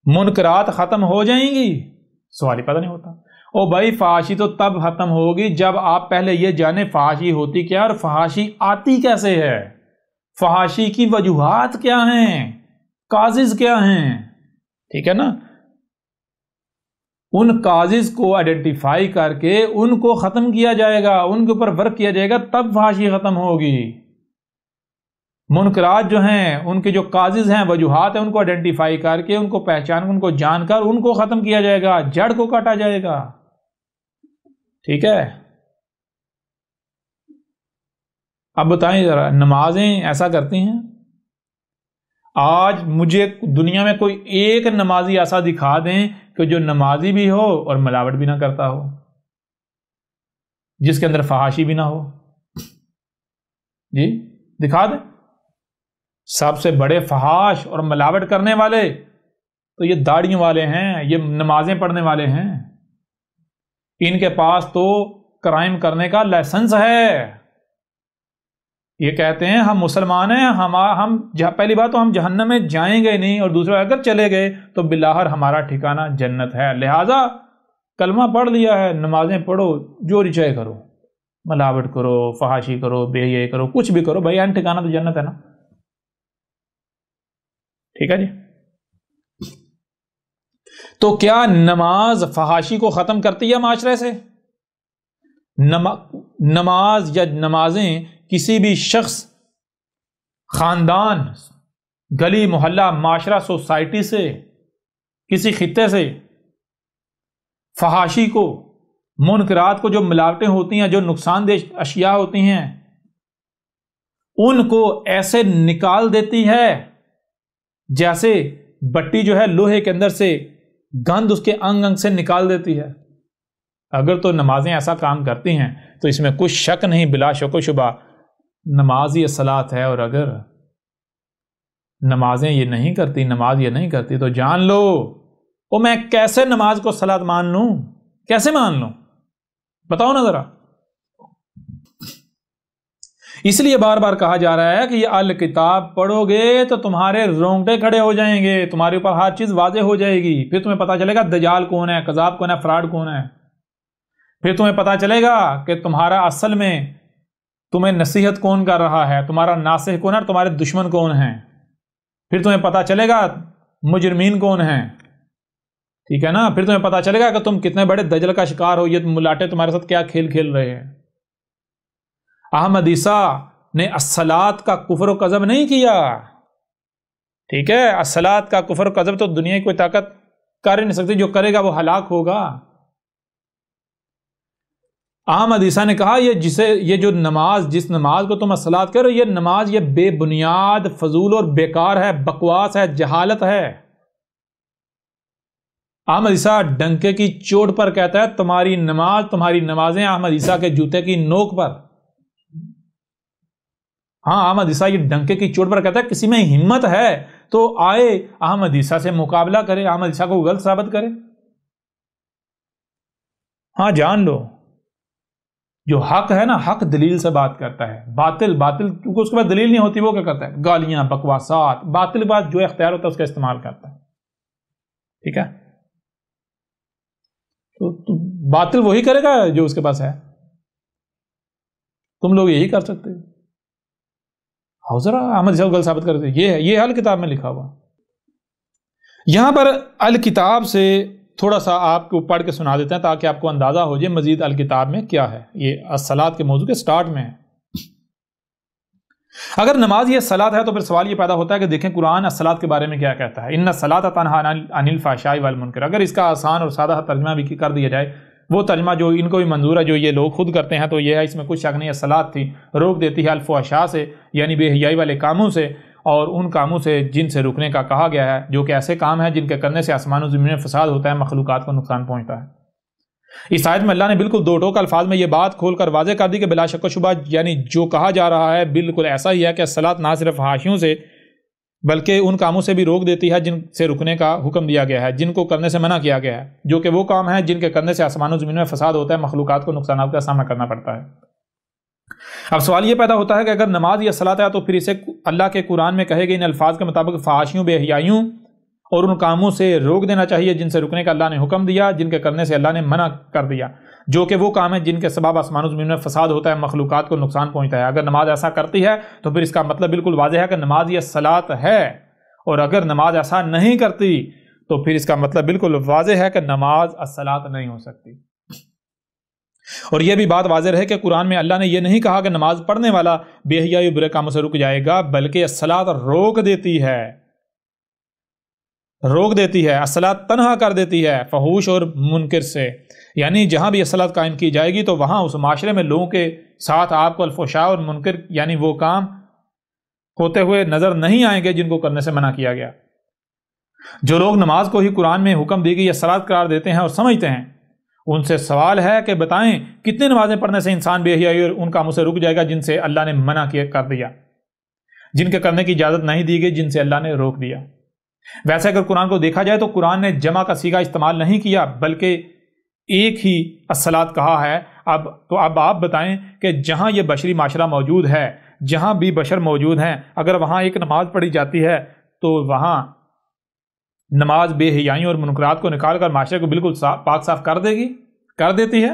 منکرات ختم ہو جائیں گی؟ سوال ہی پتہ نہیں ہوتا. او بھائی، فحاشی تو تب ختم ہوگی جب آپ پہلے یہ جانیں فحاشی ہوتی کیا اور فحاشی آتی کیسے ہے، فحاشی کی وجوہات کیا ہیں، کازز کیا ہیں. ٹھیک ہے نا؟ ان کازز کو آئیڈینٹیفائی کر کے ان کو ختم کیا جائے گا، ان کے اوپر ورک کیا جائے گا، تب فحاشی ختم ہوگی. منکرات جو ہیں، ان کے جو کازز ہیں، وجوہات ہیں، ان کو آئیڈینٹیفائی کر کے، ان کو پہچان، ان کو جان کر ان کو ختم کیا جائے گا، جڑ کو کاٹا جائے گا. ٹھیک ہے؟ اب بتائیں ذرا، نمازیں ایسا کرتی ہیں؟ آج مجھے دنیا میں کوئی ایک نمازی ایسا دکھا دیں کہ جو نمازی بھی ہو اور ملاوٹ بھی نہ کرتا ہو، جس کے اندر فحاشی بھی نہ ہو. جی دکھا دیں. سب سے بڑے فحاش اور ملاوٹ کرنے والے تو یہ داڑھیوں والے ہیں، یہ نمازیں پڑھنے والے ہیں. ان کے پاس تو کرائم کرنے کا لائسنس ہے. یہ کہتے ہیں ہم مسلمان ہیں، ہم پہلی بات تو ہم جہنم میں جائیں گے نہیں، اور دوسرا اگر چلے گئے تو بالآخر ہمارا ٹھکانہ جنت ہے. لہذا کلمہ پڑھ لیا ہے، نمازیں پڑھو، جو چاہے کرو، ملاوٹ کرو، فحاشی کرو، بے حیائی کرو، کچھ بھی کرو، بھائی ٹھکانہ تو جنت ہے نا. ٹھیک ہے جی. تو کیا نماز فحاشی کو ختم کرتی ہے معاشرے سے؟ نماز یا نمازیں کسی بھی شخص، خاندان، گلی محلہ، معاشرہ، سوسائٹی سے، کسی خطے سے فحاشی کو، منکرات کو، جو ملاوٹیں ہوتی ہیں، جو نقصان دہ اشیاء ہوتی ہیں، ان کو ایسے نکال دیتی ہے جیسے بٹی جو ہے لوہے کے اندر سے گند اس کے انگ انگ سے نکال دیتی ہے۔ اگر تو نمازیں ایسا کام کرتی ہیں تو اس میں کچھ شک نہیں، بلا شک و شبہ نماز ہی الصلاۃ ہے۔ اور اگر نمازیں یہ نہیں کرتی، نماز یہ نہیں کرتی، تو جان لو وہ میں کیسے نماز کو الصلاۃ مان لوں؟ کیسے مان لوں؟ بتاؤ نا ذرا۔ اس لیے بار بار کہا جا رہا ہے کہ یہ الکتاب پڑھو گے تو تمہارے رونگٹے کھڑے ہو جائیں گے، تمہارے اوپر ہر چیز واضح ہو جائے گی، پھر تمہیں پتا چلے گا دجال کون ہے، کذاب کون ہے، فراڈ کون ہے، پھر تمہیں پتا چلے گا کہ تمہارا اصل میں تمہیں نصیحت کون کر رہا ہے، تمہارا ناصح کون ہے اور تمہارے دشمن کون ہیں، پھر تمہیں پتا چلے گا مجرمین کون ہیں، ٹھیک ہے نا، پھر تمہیں پتا چلے گا کہ تم کتنے بڑے دجل کا شکار ہو، یہ ملاٹے تمہارے ساتھ کیا کھیل کھیل رہے ہیں۔ احمد عیسیٰ نے الصلاۃ کا کفر و کذب نہیں کیا، ٹھیک ہے، الصلاۃ کا کفر و کذب تو دنیا کی کوئی طاقت کر ہی نہیں سکتی، جو کرے گا وہ ہلاک ہوگا۔ احمد عیسیٰ نے کہا یہ جو نماز، جس نماز کو تم الصلاۃ کہہ رہے ہو، یہ نماز یہ بے بنیاد، فضول اور بیکار ہے، بکواس ہے، جہالت ہے۔ احمد عیسیٰ ڈنکے کی چوٹ پر کہتا ہے تمہاری نماز، تمہاری نمازیں احمد عیسیٰ کے جوتے کی نوک پر۔ ہاں، احمد عیسیٰ یہ ڈنکے کی چوٹ پر کہتا ہے کسی میں ہمت ہے تو آئے احمد عیسیٰ سے مقابلہ کرے، احمد عیسیٰ کو غلط ثابت کرے۔ ہاں جان لو، جو حق ہے نا، حق دلیل سے بات کرتا ہے، باطل کیونکہ اس کے بعد دلیل نہیں ہوتی، وہ کیا کرتا ہے؟ گالیاں، بکواسات، باطل بات جو اختیار ہوتا ہے اس کا استعمال کرتا ہے، ٹھیک ہے؟ تو باطل وہی کرے گا جو اس کے پاس ہے، تم لوگ یہی کر سکتے ہو۔ ذرا احمد عیسیٰ کو غلط ثابت کر دیں، یہ الکتاب میں لکھا ہوا۔ یہاں پر الکتاب سے تھوڑا سا آپ کو پڑھ کے سنا دیتے ہیں تاکہ آپ کو اندازہ ہو جائے مزید الکتاب میں کیا ہے۔ یہ الصلاۃ کے موضوع کے سٹارٹ میں ہے۔ اگر نماز یہ الصلاۃ ہے تو پھر سوال یہ پیدا ہوتا ہے کہ دیکھیں قرآن الصلاۃ کے بارے میں کیا کہتا ہے، ان الصلاۃ تنہی عن الفحشاء والمنکر۔ اگر اس کا آسان اور سادہ ترجمہ بھی کر دیا جائے، وہ ترجمہ جو ان کو بھی منظور ہے، جو یہ لوگ خود کرتے ہیں، تو یہ ہے، اس میں کچھ شک نہیں، الصلاۃ تھی روک دیتی ہے الفحشاء سے، یعنی بے حیائی والے کاموں سے، اور ان کاموں سے جن سے رکنے کا کہا گیا ہے، جو کہ ایسے کام ہیں جن کے کرنے سے آسمان و زمین میں فساد ہوتا ہے، مخلوقات کو نقصان پہنچتا ہے۔ اس آیت میں اللہ نے بالکل دو ٹوک الفاظ میں یہ بات کھول کر واضح کر دی کہ بلا شک و شبہ یعنی جو کہا جا رہا ہے بالکل ایسا ہی ہے کہ الصلاۃ نہ صرف فحاشیوں سے بلکہ ان کاموں سے بھی روک دیتی ہے جن سے رکنے کا حکم دیا گیا ہے، جن کو کرنے سے منع کیا گیا ہے، جو کہ وہ کام ہیں جن کے کرنے سے آسمان و زمین میں فساد ہوتا ہے، مخلوقات کو نقصانات کا سامنا کرنا پڑتا ہے۔ اب سوال یہ پیدا ہوتا ہے کہ اگر نماز یا الصلاۃ ہے تو پھر اسے اللہ کے قرآن میں کہے گئے ان الفاظ کے مطابق فحاشیوں، بے حیائیوں اور ان کاموں سے روک دینا چاہیے جن سے رکنے کا اللہ نے حکم دیا، جن کے کرنے سے اللہ نے منع کر دیا، جو کہ وہ کام ہیں جن کے سبب آسمان و زمین میں فساد ہوتا ہے، مخلوقات کو نقصان پہنچتا ہے۔ اگر نماز ایسا کرتی ہے تو پھر اس کا مطلب بالکل واضح ہے کہ نماز یہ الصلاۃ ہے، اور اگر نماز ایسا نہیں کرتی تو پھر اس کا مطلب بالکل واضح ہے کہ نماز الصلاۃ نہیں ہو سکتی۔ اور یہ بھی بات واضح ہے کہ قرآن میں اللہ نے یہ نہیں کہا کہ نماز پڑھنے والا بے حیائی برے کاموں سے رک جائے گا، بلکہ الصلاۃ روک دیتی ہے، الصلاۃ تنہا کر دیتی ہے فحوش اور منکر سے، یعنی جہاں بھی الصلاۃ قائم کی جائے گی تو وہاں اس معاشرے میں لوگوں کے ساتھ آپ کو الفحشاء اور منکر یعنی وہ کام ہوتے ہوئے نظر نہیں آئیں گے جن کو کرنے سے منع کیا گیا۔ جو لوگ نماز کو ہی قرآن میں حکم دی گئی الصلاۃ قرار دیتے ہیں اور سمجھتے ہیں، ان سے سوال ہے کہ بتائیں کتنی نمازیں پڑھنے سے انسان بے حیائی اور ان کاموں سے رک جائے گا جن سے اللہ نے منع کر دیا، جن کے کرنے کی اجازت نہیں دی گئی، جن سے اللہ نے روک دیا۔ ویسے اگر قرآن کو دیکھا جائے تو قرآن نے جمع کا صیغہ استعمال نہیں کیا بلکہ ایک ہی الصلاۃ کہا ہے۔ اب آپ بتائیں کہ جہاں یہ بشری معاشرہ موجود ہے، جہاں بھی بشر موجود ہیں، اگر وہاں ایک نماز پڑھی جاتی ہے تو وہاں نماز بے حیائیوں اور منکرات کو نکال کر معاشرے کو بالکل پاک صاف کر دیتی ہے۔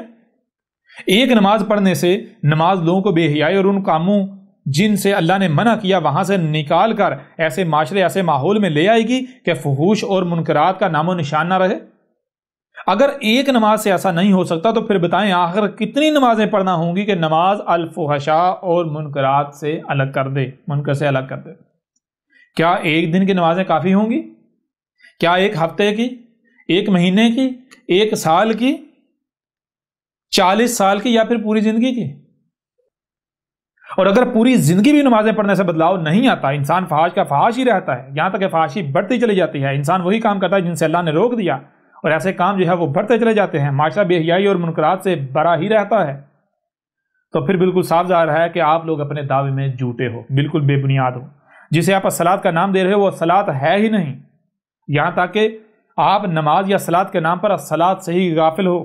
ایک نماز پڑھنے سے نماز لوگوں کو بے حیائی اور ان کاموں جن سے اللہ نے منع کیا وہاں سے نکال کر ایسے معاشرے، ایسے ماحول میں لے آئے گی کہ فحوش اور منکرات کا نام و نشان نہ رہے۔ اگر ایک نماز سے ایسا نہیں ہو سکتا تو پھر بتائیں آخر کتنی نمازیں پڑھنا ہوں گی کہ نماز الفحشاء اور منکرات سے الگ کر دے، منکر سے الگ کر دے؟ کیا ایک دن کی نمازیں کافی ہوں گی؟ کیا ایک ہفتے کی، ایک مہینے کی، ایک سال کی، 40 سال کی، یا پھر پوری زندگی کی؟ اور اگر پوری زندگی بھی نمازیں پڑھنے سے بدلاؤ نہیں آتا، انسان فحاش کا فحاش ہی رہتا ہے، یہاں تک کہ فحاشی بڑھتی چلی جاتی ہے، انسان وہی کام کرتا ہے جن سے اللہ نے روک دیا، اور ایسے کام جو ہے وہ بڑھتے چلے جاتے ہیں، معاشرہ بے حیائی اور منکرات سے بھرا ہی رہتا ہے، تو پھر بالکل صاف ظاہر ہے کہ آپ لوگ اپنے دعوے میں جھوٹے ہو، بالکل بے بنیاد ہو۔ جسے آپ الصلاۃ کا نام دے رہے ہو وہ الصلاۃ ہے ہی نہیں، یہاں تک کہ آپ نماز یا الصلاۃ کے نام پر الصلاۃ سے ہی غافل ہو،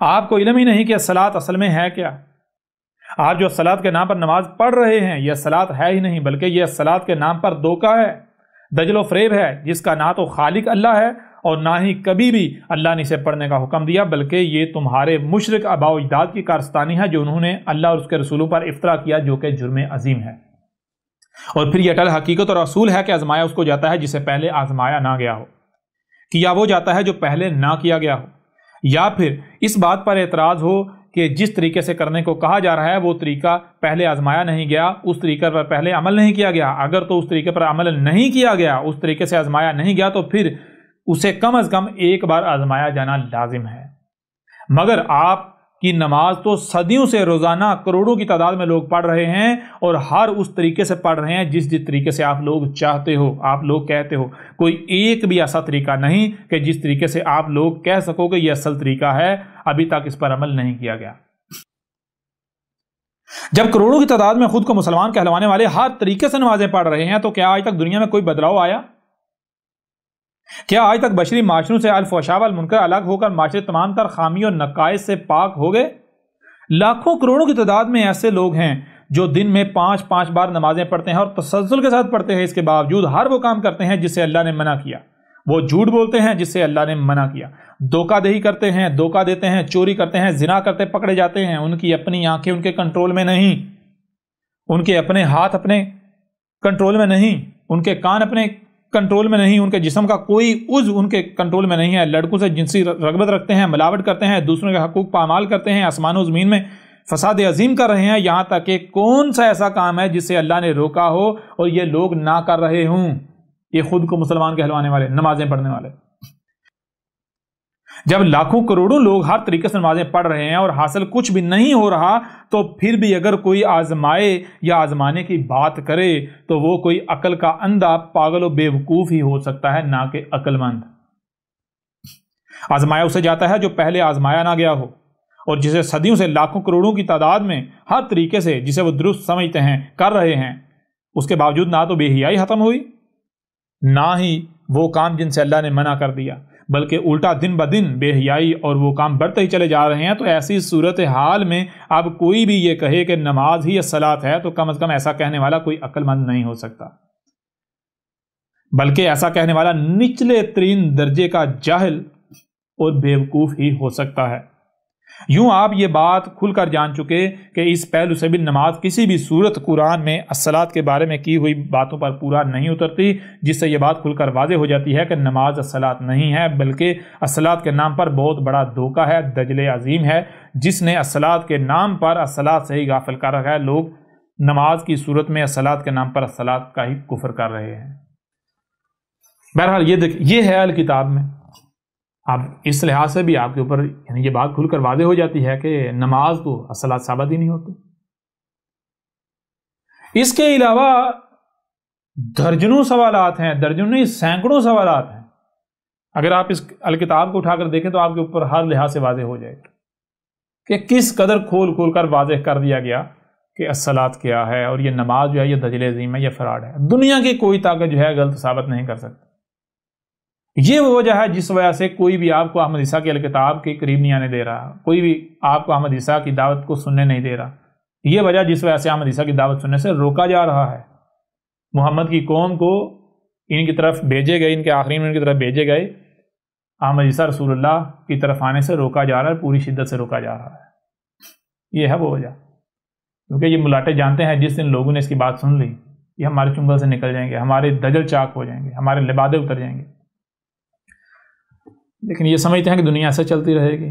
آپ کو علم ہی نہیں کہ الصلاۃ اصل میں ہے کیا۔ آپ جو الصلاۃ کے نام پر نماز پڑھ رہے ہیں یہ الصلاۃ ہے ہی نہیں، بلکہ یہ الصلاۃ کے نام پر دھوکہ ہے، دجل و فریب ہے، جس کا نہ تو خالق اللہ ہے اور نہ ہی کبھی بھی اللہ نے اسے پڑھنے کا حکم دیا، بلکہ یہ تمہارے مشرک آباء و اجداد کی کارستانی ہے جو انہوں نے اللہ اور اس کے رسولوں پر افترا کیا، جو کہ جرم عظیم ہے۔ اور پھر یہ اٹل حقیقت اور اصول ہے کہ آزمایا اس کو جاتا ہے جسے پہلے آزمایا نہ گیا ہو، کیا وہ جاتا ہے جو پہلے نہ کیا گیا ہو، یا پھر اس بات پر اعتراض ہو کہ جس طریقے سے کرنے کو کہا جا رہا ہے وہ طریقہ پہلے آزمایا نہیں گیا، اس طریقے پر پہلے عمل نہیں کیا گیا۔ اگر تو اس طریقے پر عمل نہیں کیا گیا، اس طریقے سے آزمایا نہیں گیا، تو پھر اسے کم از کم ایک بار آزمایا جانا لازم ہے۔ مگر آپ کی نماز تو صدیوں سے روزانہ کروڑوں کی تعداد میں لوگ پڑھ رہے ہیں، اور ہر اس طریقے سے پڑھ رہے ہیں جس طریقے سے آپ لوگ چاہتے ہو، آپ لوگ کہتے ہو۔ کوئی ایک بھی ایسا طریقہ نہیں کہ جس طریقے سے آپ لوگ کہہ سکو کہ یہ اصل طریقہ ہے، ابھی تک اس پر عمل نہیں کیا گیا۔ جب کروڑوں کی تعداد میں خود کو مسلمان کہلوانے والے ہر طریقے سے نمازیں پڑھ رہے ہیں، تو کیا آج تک دنیا میں کوئی بدلاؤ آیا؟ کیا آج تک بشری معاشروں سے الفحشاء والمنکر الگ ہو کر معاشرے تمام تر خامیوں اور نقائص سے پاک ہو گئے؟ لاکھوں کروڑوں کی تعداد میں ایسے لوگ ہیں جو دن میں 5 بار نمازیں پڑھتے ہیں اور تسلسل کے ساتھ پڑھتے ہیں، اس کے باوجود ہر وہ کام کرتے ہیں جس سے اللہ نے منع کیا، وہ جھوٹ بولتے ہیں جس سے اللہ نے منع کیا، دھوکہ دہی کرتے ہیں، دھوکہ دیتے ہیں، چوری کرتے ہیں، زنا کرتے پکڑے جاتے ہیں، ان کی اپنی آنکھیں ان کے کنٹرول میں نہیں، ان کے اپنے ہاتھ اپنے کنٹرول میں نہیں، ان کے کان اپنے کنٹرول میں نہیں، ان کے جسم کا کوئی عضو ان کے کنٹرول میں نہیں ہے، لڑکوں سے جنسی رغبت رکھتے ہیں، ملاوٹ کرتے ہیں، دوسروں کے حقوق پامال کرتے ہیں، آسمان و زمین میں فساد عظیم کر رہے ہیں، یہاں تک کہ کون سا ایسا کام ہے جسے اللہ نے روکا ہو اور یہ لوگ نہ کر رہے ہوں، یہ خود کو مسلمان کہلوانے والے، نمازیں پڑھنے والے۔ جب لاکھوں کروڑوں لوگ ہر طریقے سے نمازیں پڑھ رہے ہیں اور حاصل کچھ بھی نہیں ہو رہا، تو پھر بھی اگر کوئی آزمائے یا آزمانے کی بات کرے تو وہ کوئی عقل کا اندھا، پاگل و بیوقوف ہی ہو سکتا ہے، نہ کہ عقل مند۔ آزمایا اسے جاتا ہے جو پہلے آزمایا نہ گیا ہو، اور جسے صدیوں سے لاکھوں کروڑوں کی تعداد میں ہر طریقے سے جسے وہ درست سمجھتے ہیں کر رہے ہیں، اس کے باوجود نہ تو بے حیائی ختم ہوئی، نہ ہی وہ کام جن سے اللہ نے منع کر دیا، بلکہ الٹا دن بدن بے حیائی اور وہ کام بڑھتے ہی چلے جا رہے ہیں۔ تو ایسی صورتحال میں اب کوئی بھی یہ کہے کہ نماز ہی الصلاۃ ہے، تو کم از کم ایسا کہنے والا کوئی عقل مند نہیں ہو سکتا، بلکہ ایسا کہنے والا نچلے ترین درجے کا جاہل اور بیوقوف ہی ہو سکتا ہے۔ یوں آپ یہ بات کھل کر جان چکے کہ اس پہلو سے بھی نماز کسی بھی صورت قرآن میں الصلاۃ کے بارے میں کی ہوئی باتوں پر پورا نہیں اترتی، جس سے یہ بات کھل کر واضح ہو جاتی ہے کہ نماز الصلاۃ نہیں ہے، بلکہ الصلاۃ کے نام پر بہت بڑا دھوکہ ہے، دجل عظیم ہے، جس نے الصلاۃ کے نام پر الصلاۃ سے ہی غافل کر رکھا ہے۔ لوگ نماز کی صورت میں الصلاۃ کے نام پر الصلاۃ کا ہی کفر کر رہے ہیں۔ بہرحال یہ ہے الکتاب میں۔ اب اس لحاظ سے بھی آپ کے اوپر یعنی یہ بات کھل کر واضح ہو جاتی ہے کہ نماز تو الصلاۃ ثابت ہی نہیں ہوتی۔ اس کے علاوہ درجنوں سوالات ہیں، درجنوں نہیں سینکڑوں سوالات ہیں۔ اگر آپ اس الکتاب کو اٹھا کر دیکھیں تو آپ کے اوپر ہر لحاظ سے واضح ہو جائے گا کہ کس قدر کھول کھول کر واضح کر دیا گیا کہ الصلاۃ کیا ہے، اور یہ نماز جو ہے یہ دجل عظیم ہے، یہ فراڈ ہے، دنیا کی کوئی طاقت جو ہے غلط ثابت نہیں کر سکتی۔ یہ وہ وجہ ہے جس وجہ سے کوئی بھی آپ کو احمد عیسیٰ کی الکتاب کے قریب نہیں آنے دے رہا، کوئی بھی آپ کو احمد عیسیٰ کی دعوت کو سننے نہیں دے رہا۔ یہ وجہ جس وجہ سے احمد عیسیٰ کی دعوت سننے سے روکا جا رہا ہے۔ محمد کی قوم کو ان کی طرف بھیجے گئے، ان کے آخرین میں ان کی طرف بھیجے گئے، احمد عیسیٰ رسول اللہ کی طرف آنے سے روکا جا رہا ہے، پوری شدت سے روکا جا رہا ہے۔ یہ ہے وہ وجہ، کیونکہ یہ ملاٹے جانتے ہیں جس دن لوگوں نے اس کی بات سن لی، یہ ہمارے چنگل سے نکل جائیں گے، ہمارے دجل چاک ہو جائیں گے، ہمارے لبادے اتر جائیں گے۔ لیکن یہ سمجھتے ہیں کہ دنیا ایسے چلتی رہے گی،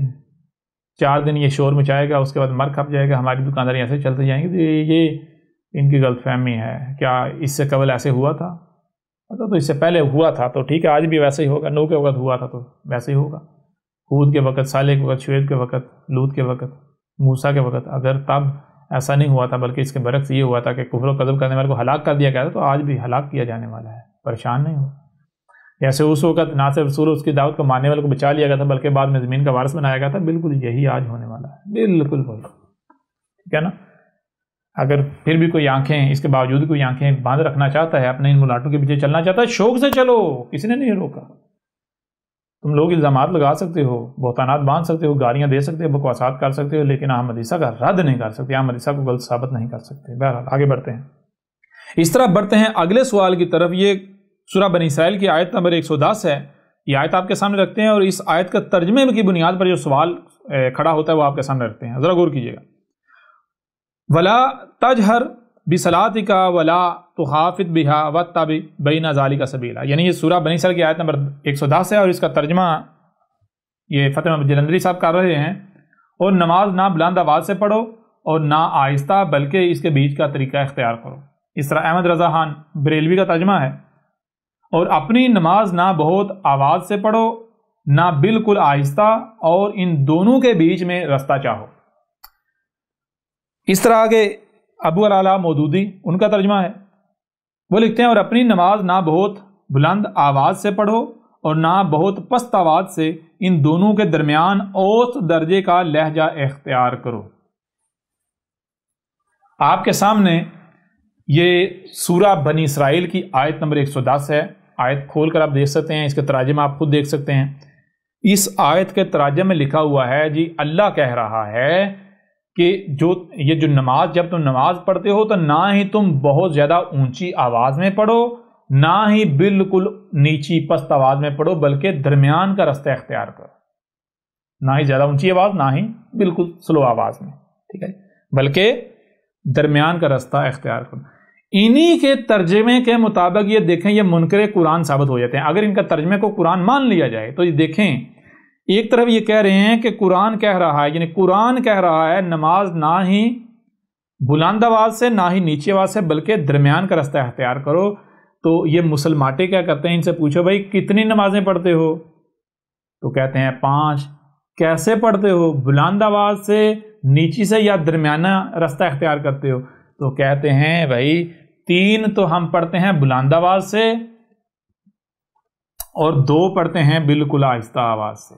4 دن یہ شور مچائے گا، اس کے بعد مر کھپ جائے گا، ہماری دکانداری ایسے چلتی جائیں گی۔ تو یہ ان کی غلط فہمی ہے۔ کیا اس سے قبل ایسے ہوا تھا؟ تو اس سے پہلے ہوا تھا تو ٹھیک ہے، آج بھی ویسے ہی ہوگا۔ نوح کے وقت ہوا تھا تو ویسے ہی ہوگا، ہود کے وقت، صالح کے وقت، شعیب کے وقت، لوط کے وقت، موسیٰ کے وقت۔ اگر تب ایسا نہیں ہوا تھا، بلکہ اس کے برعکس یہ ہوا تھا کہ کفر و کذب کرنے والے کو ہلاک کر دیا گیا تھا، تو آج بھی ہلاک کیا جانے والا ہے، پریشان نہیں ہو۔ جیسے اس وقت نہ صرف رسول اس کی دعوت کو ماننے والے کو بچا لیا گیا تھا، بلکہ بعد میں زمین کا وارث بنایا گیا تھا، بالکل یہی آج ہونے والا ہے، بالکل وہی، ٹھیک ہے نا۔ اگر پھر بھی کوئی آنکھیں، اس کے باوجود کوئی آنکھیں باندھ رکھنا چاہتا ہے، اپنے ان ملاٹوں کے پیچھے چلنا چاہتا ہے، شوق سے چلو، کسی نے نہیں روکا۔ تم لوگ الزامات لگا سکتے ہو، بہتانات باندھ سکتے ہو، گالیاں دے سکتے ہو، بکواسات کر سکتے ہو، لیکن احمد عیسیٰ کا رد نہیں کر سکتے، احمد عیسیٰ کو غلط ثابت نہیں کر سکتے۔ بہرحال آگے بڑھتے ہیں، اس طرح بڑھتے ہیں اگلے سوال کی طرف۔ یہ سورہ بنی اسرائیل کی آیت نمبر 110 ہے، یہ آیت آپ کے سامنے رکھتے ہیں، اور اس آیت کا ترجمے کی بنیاد پر جو سوال کھڑا ہوتا ہے وہ آپ کے سامنے رکھتے ہیں، ذرا غور کیجیے گا۔ وَلَا تَجْهَرْ بِصَلَاتِكَ وَلَا تُخَافِتْ بِهَا وَاتَّبِعْ بَيْنَ ذَلِكَ سَبِيلًا، یعنی یہ سورہ بنی اسرائیل کی آیت نمبر 110 ہے، اور اس کا ترجمہ یہ فتح محمد جلندری صاحب کر رہے ہیں۔ اور نماز نہ بلند آواز سے پڑھو اور نہ آہستہ، بلکہ اس کے بیچ کا طریقہ اختیار کرو۔ اس طرح احمد رضا خان بریلوی کا ترجمہ ہے، اور اپنی نماز نہ بہت آواز سے پڑھو نہ بالکل آہستہ، اور ان دونوں کے بیچ میں رستہ چاہو۔ اس طرح آگے ابو العلا مودودی ان کا ترجمہ ہے، وہ لکھتے ہیں، اور اپنی نماز نہ بہت بلند آواز سے پڑھو اور نہ بہت پست آواز سے، ان دونوں کے درمیان اوسط درجے کا لہجہ اختیار کرو۔ آپ کے سامنے یہ سورہ بنی اسرائیل کی آیت نمبر 110 ہے، آیت کھول کر آپ دیکھ سکتے ہیں، اس کے تراجم آپ خود دیکھ سکتے ہیں۔ اس آیت کے تراجم میں لکھا ہوا ہے جی اللہ کہہ رہا ہے کہ یہ جو نماز، جب تم نماز پڑھتے ہو تو نہ ہی تم بہت زیادہ اونچی آواز میں پڑھو، نہ ہی بالکل نیچی پست آواز میں پڑھو، بلکہ درمیان کا رستہ اختیار کرو، نہ ہی زیادہ اونچی آواز نہ ہی بالکل سلو آواز میں، ٹھیک ہے، بلکہ درمیان کا رستہ اختیار کرو۔ انہی کے ترجمے کے مطابق یہ دیکھیں، یہ منکر قرآن ثابت ہو جاتے ہیں اگر ان کا ترجمے کو قرآن مان لیا جائے تو۔ یہ دیکھیں، ایک طرف یہ کہہ رہے ہیں کہ قرآن کہہ رہا ہے، یعنی قرآن کہہ رہا ہے نماز نہ ہی بلند آواز سے نہ ہی نیچی آواز سے، بلکہ درمیان کا رستہ اختیار کرو۔ تو یہ مسلماٹے کیا کرتے ہیں، ان سے پوچھو بھائی کتنی نمازیں پڑھتے ہو، تو کہتے ہیں 5۔ کیسے پڑھتے ہو، بلند آواز سے، نیچی سے، یا درمیانہ رستہ اختیار کرتے ہو؟ تو کہتے ہیں بھائی 3 تو ہم پڑھتے ہیں بلند آواز سے، اور 2 پڑھتے ہیں بالکل آہستہ آواز سے۔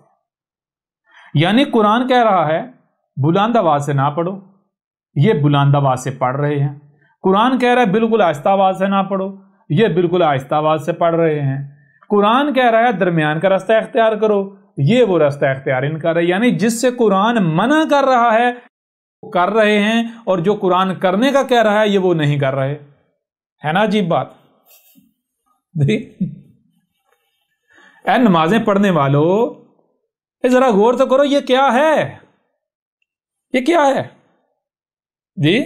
یعنی قرآن کہہ رہا ہے بلند آواز سے نہ پڑھو، یہ بلند آواز سے پڑھ رہے ہیں۔ قرآن کہہ رہا ہے بالکل آہستہ آواز سے نہ پڑھو، یہ بالکل آہستہ آواز سے پڑھ رہے ہیں۔ قرآن کہہ رہا ہے درمیان کا رستہ اختیار کرو، یہ وہ رستہ اختیار ان کر رہے ہیں۔ یعنی جس سے قرآن منع کر رہا ہے وہ کر رہے ہیں، اور جو قرآن کرنے کا کہہ رہا ہے یہ وہ نہیں کر رہے، ہے نا عجیب بات؟ اے نمازیں پڑھنے والو، ذرا غور تو کرو، یہ کیا ہے، یہ کیا ہے جی؟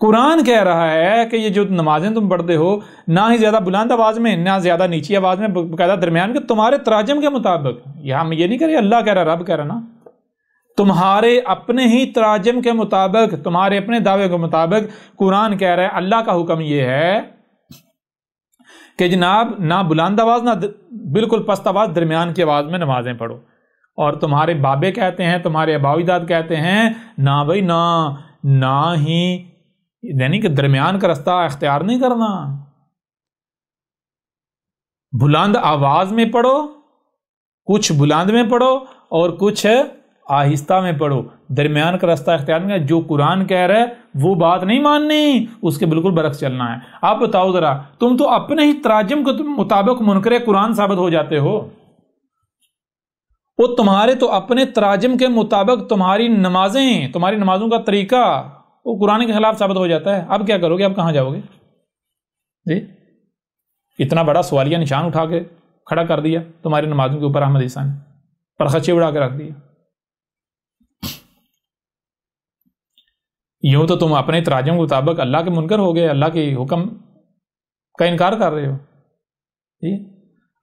قرآن کہہ رہا ہے کہ یہ جو نمازیں تم پڑھتے ہو نہ ہی زیادہ بلند آواز میں نہ زیادہ نیچی آواز میں، باقاعدہ درمیان کے، تمہارے تراجم کے مطابق۔ یہ ہم یہ نہیں کہہ رہے اللہ کہہ رہا، رب کہہ رہا نا، تمہارے اپنے ہی تراجم کے مطابق، تمہارے اپنے دعوے کے مطابق قرآن کہہ رہا ہے اللہ کا حکم یہ ہے کہ جناب نہ بلند آواز نہ بالکل پست آواز، درمیان کی آواز میں نمازیں پڑھو۔ اور تمہارے بابے کہتے ہیں، تمہارے آبا و اجداد کہتے ہیں نہ بھائی نہ ہی، یعنی کہ درمیان کا رستہ اختیار نہیں کرنا، بلند آواز میں پڑھو، کچھ بلند میں پڑھو اور کچھ آہستہ میں پڑھو، درمیان کا رستہ اختیار نہیں کرنا۔ جو قرآن کہہ رہا ہے وہ بات نہیں ماننی، اس کے بالکل برعکس چلنا ہے۔ آپ بتاؤ ذرا، تم تو اپنے ہی تراجم کے مطابق منکر قرآن ثابت ہو جاتے ہو، وہ تمہارے تو اپنے تراجم کے مطابق تمہاری نمازیں، تمہاری نمازوں کا طریقہ وہ قرآن کے خلاف ثابت ہو جاتا ہے۔ اب کیا کرو گے، اب کہاں جاؤ گے جی؟ اتنا بڑا سوالیہ نشان اٹھا کے کھڑا کر دیا تمہاری نمازوں کے اوپر احمد عیسیٰ نے، پرخچے اڑا کے رکھ دیا۔ یوں تو تم اپنے تراجم کے مطابق اللہ کے منکر ہو گئے، اللہ کے حکم کا انکار کر رہے ہو جی،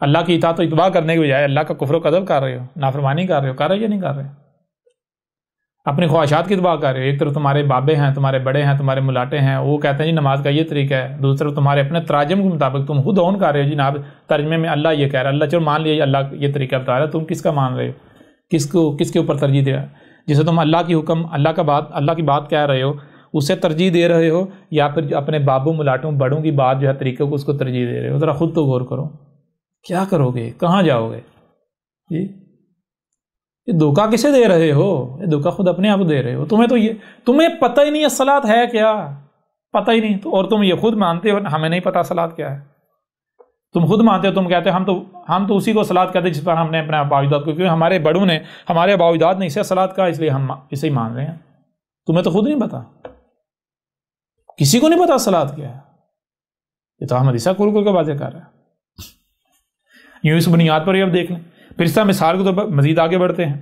اللہ کی اطاعت و اتباع کرنے کے بجائے اللہ کا کفر و قذف کر رہے ہو، نافرمانی کر رہے ہو، کر رہے یا نہیں کر رہے؟ اپنی خواہشات کی اتباع کر رہے ہو۔ ایک طرف تمہارے بابے ہیں، تمہارے بڑے ہیں، تمہارے ملاٹے ہیں، وہ کہتے ہیں جی نماز کا یہ طریقہ ہے، دوسری طرف تمہارے اپنے تراجم کے مطابق تم خود اون کر رہے ہو، جی جناب ترجمے میں اللہ یہ کہہ رہا ہے، اللہ چلو مان لیا اللہ یہ طریقہ بتا رہا ہے، تم کس کا مان رہے ہو، کس کے اوپر ترجیح دے رہا ہے؟ جسے تم اللہ کی حکم اللہ کی بات کہہ رہے ہو اسے ترجیح دے رہے ہو، یا پھر اپنے بابوں ملاٹوں بڑوں کی بات جو ہے طریقے کو اس کو ترجیح دے رہے ہو؟ ذرا خود تو غور کرو، کیا کرو گے، کہاں جاؤ گے؟ جی یہ دھوکہ کسے دے رہے ہو؟ یہ دھوکہ خود اپنے آپ دے رہے ہو۔ تمہیں پتہ ہی نہیں الصلاۃ ہے کیا، پتہ ہی نہیں تو، اور تم یہ خود مانتے ہو ہمیں نہیں پتہ الصلاۃ کیا ہے۔ تم خود مانتے ہو، تم کہتے ہو ہم تو اسی کو الصلاۃ کہتے ہیں جس پر ہم نے اپنے آباء و اجداد کو، کیونکہ ہمارے بڑوں نے ہمارے آباء و اجداد نے اسے الصلاۃ کہا اس لیے ہم اسے ہی مان رہے ہیں۔ تمہیں تو خود نہیں پتا، کسی کو نہیں پتا الصلاۃ کیا ہے۔ یہ تو احمد عیسیٰ کھول کے واضح کر رہا ہے۔ یوں اس بنیاد پر یہ اب دیکھ لیں، پھر اس طرح مثال کے طور پر مزید آگے بڑھتے ہیں۔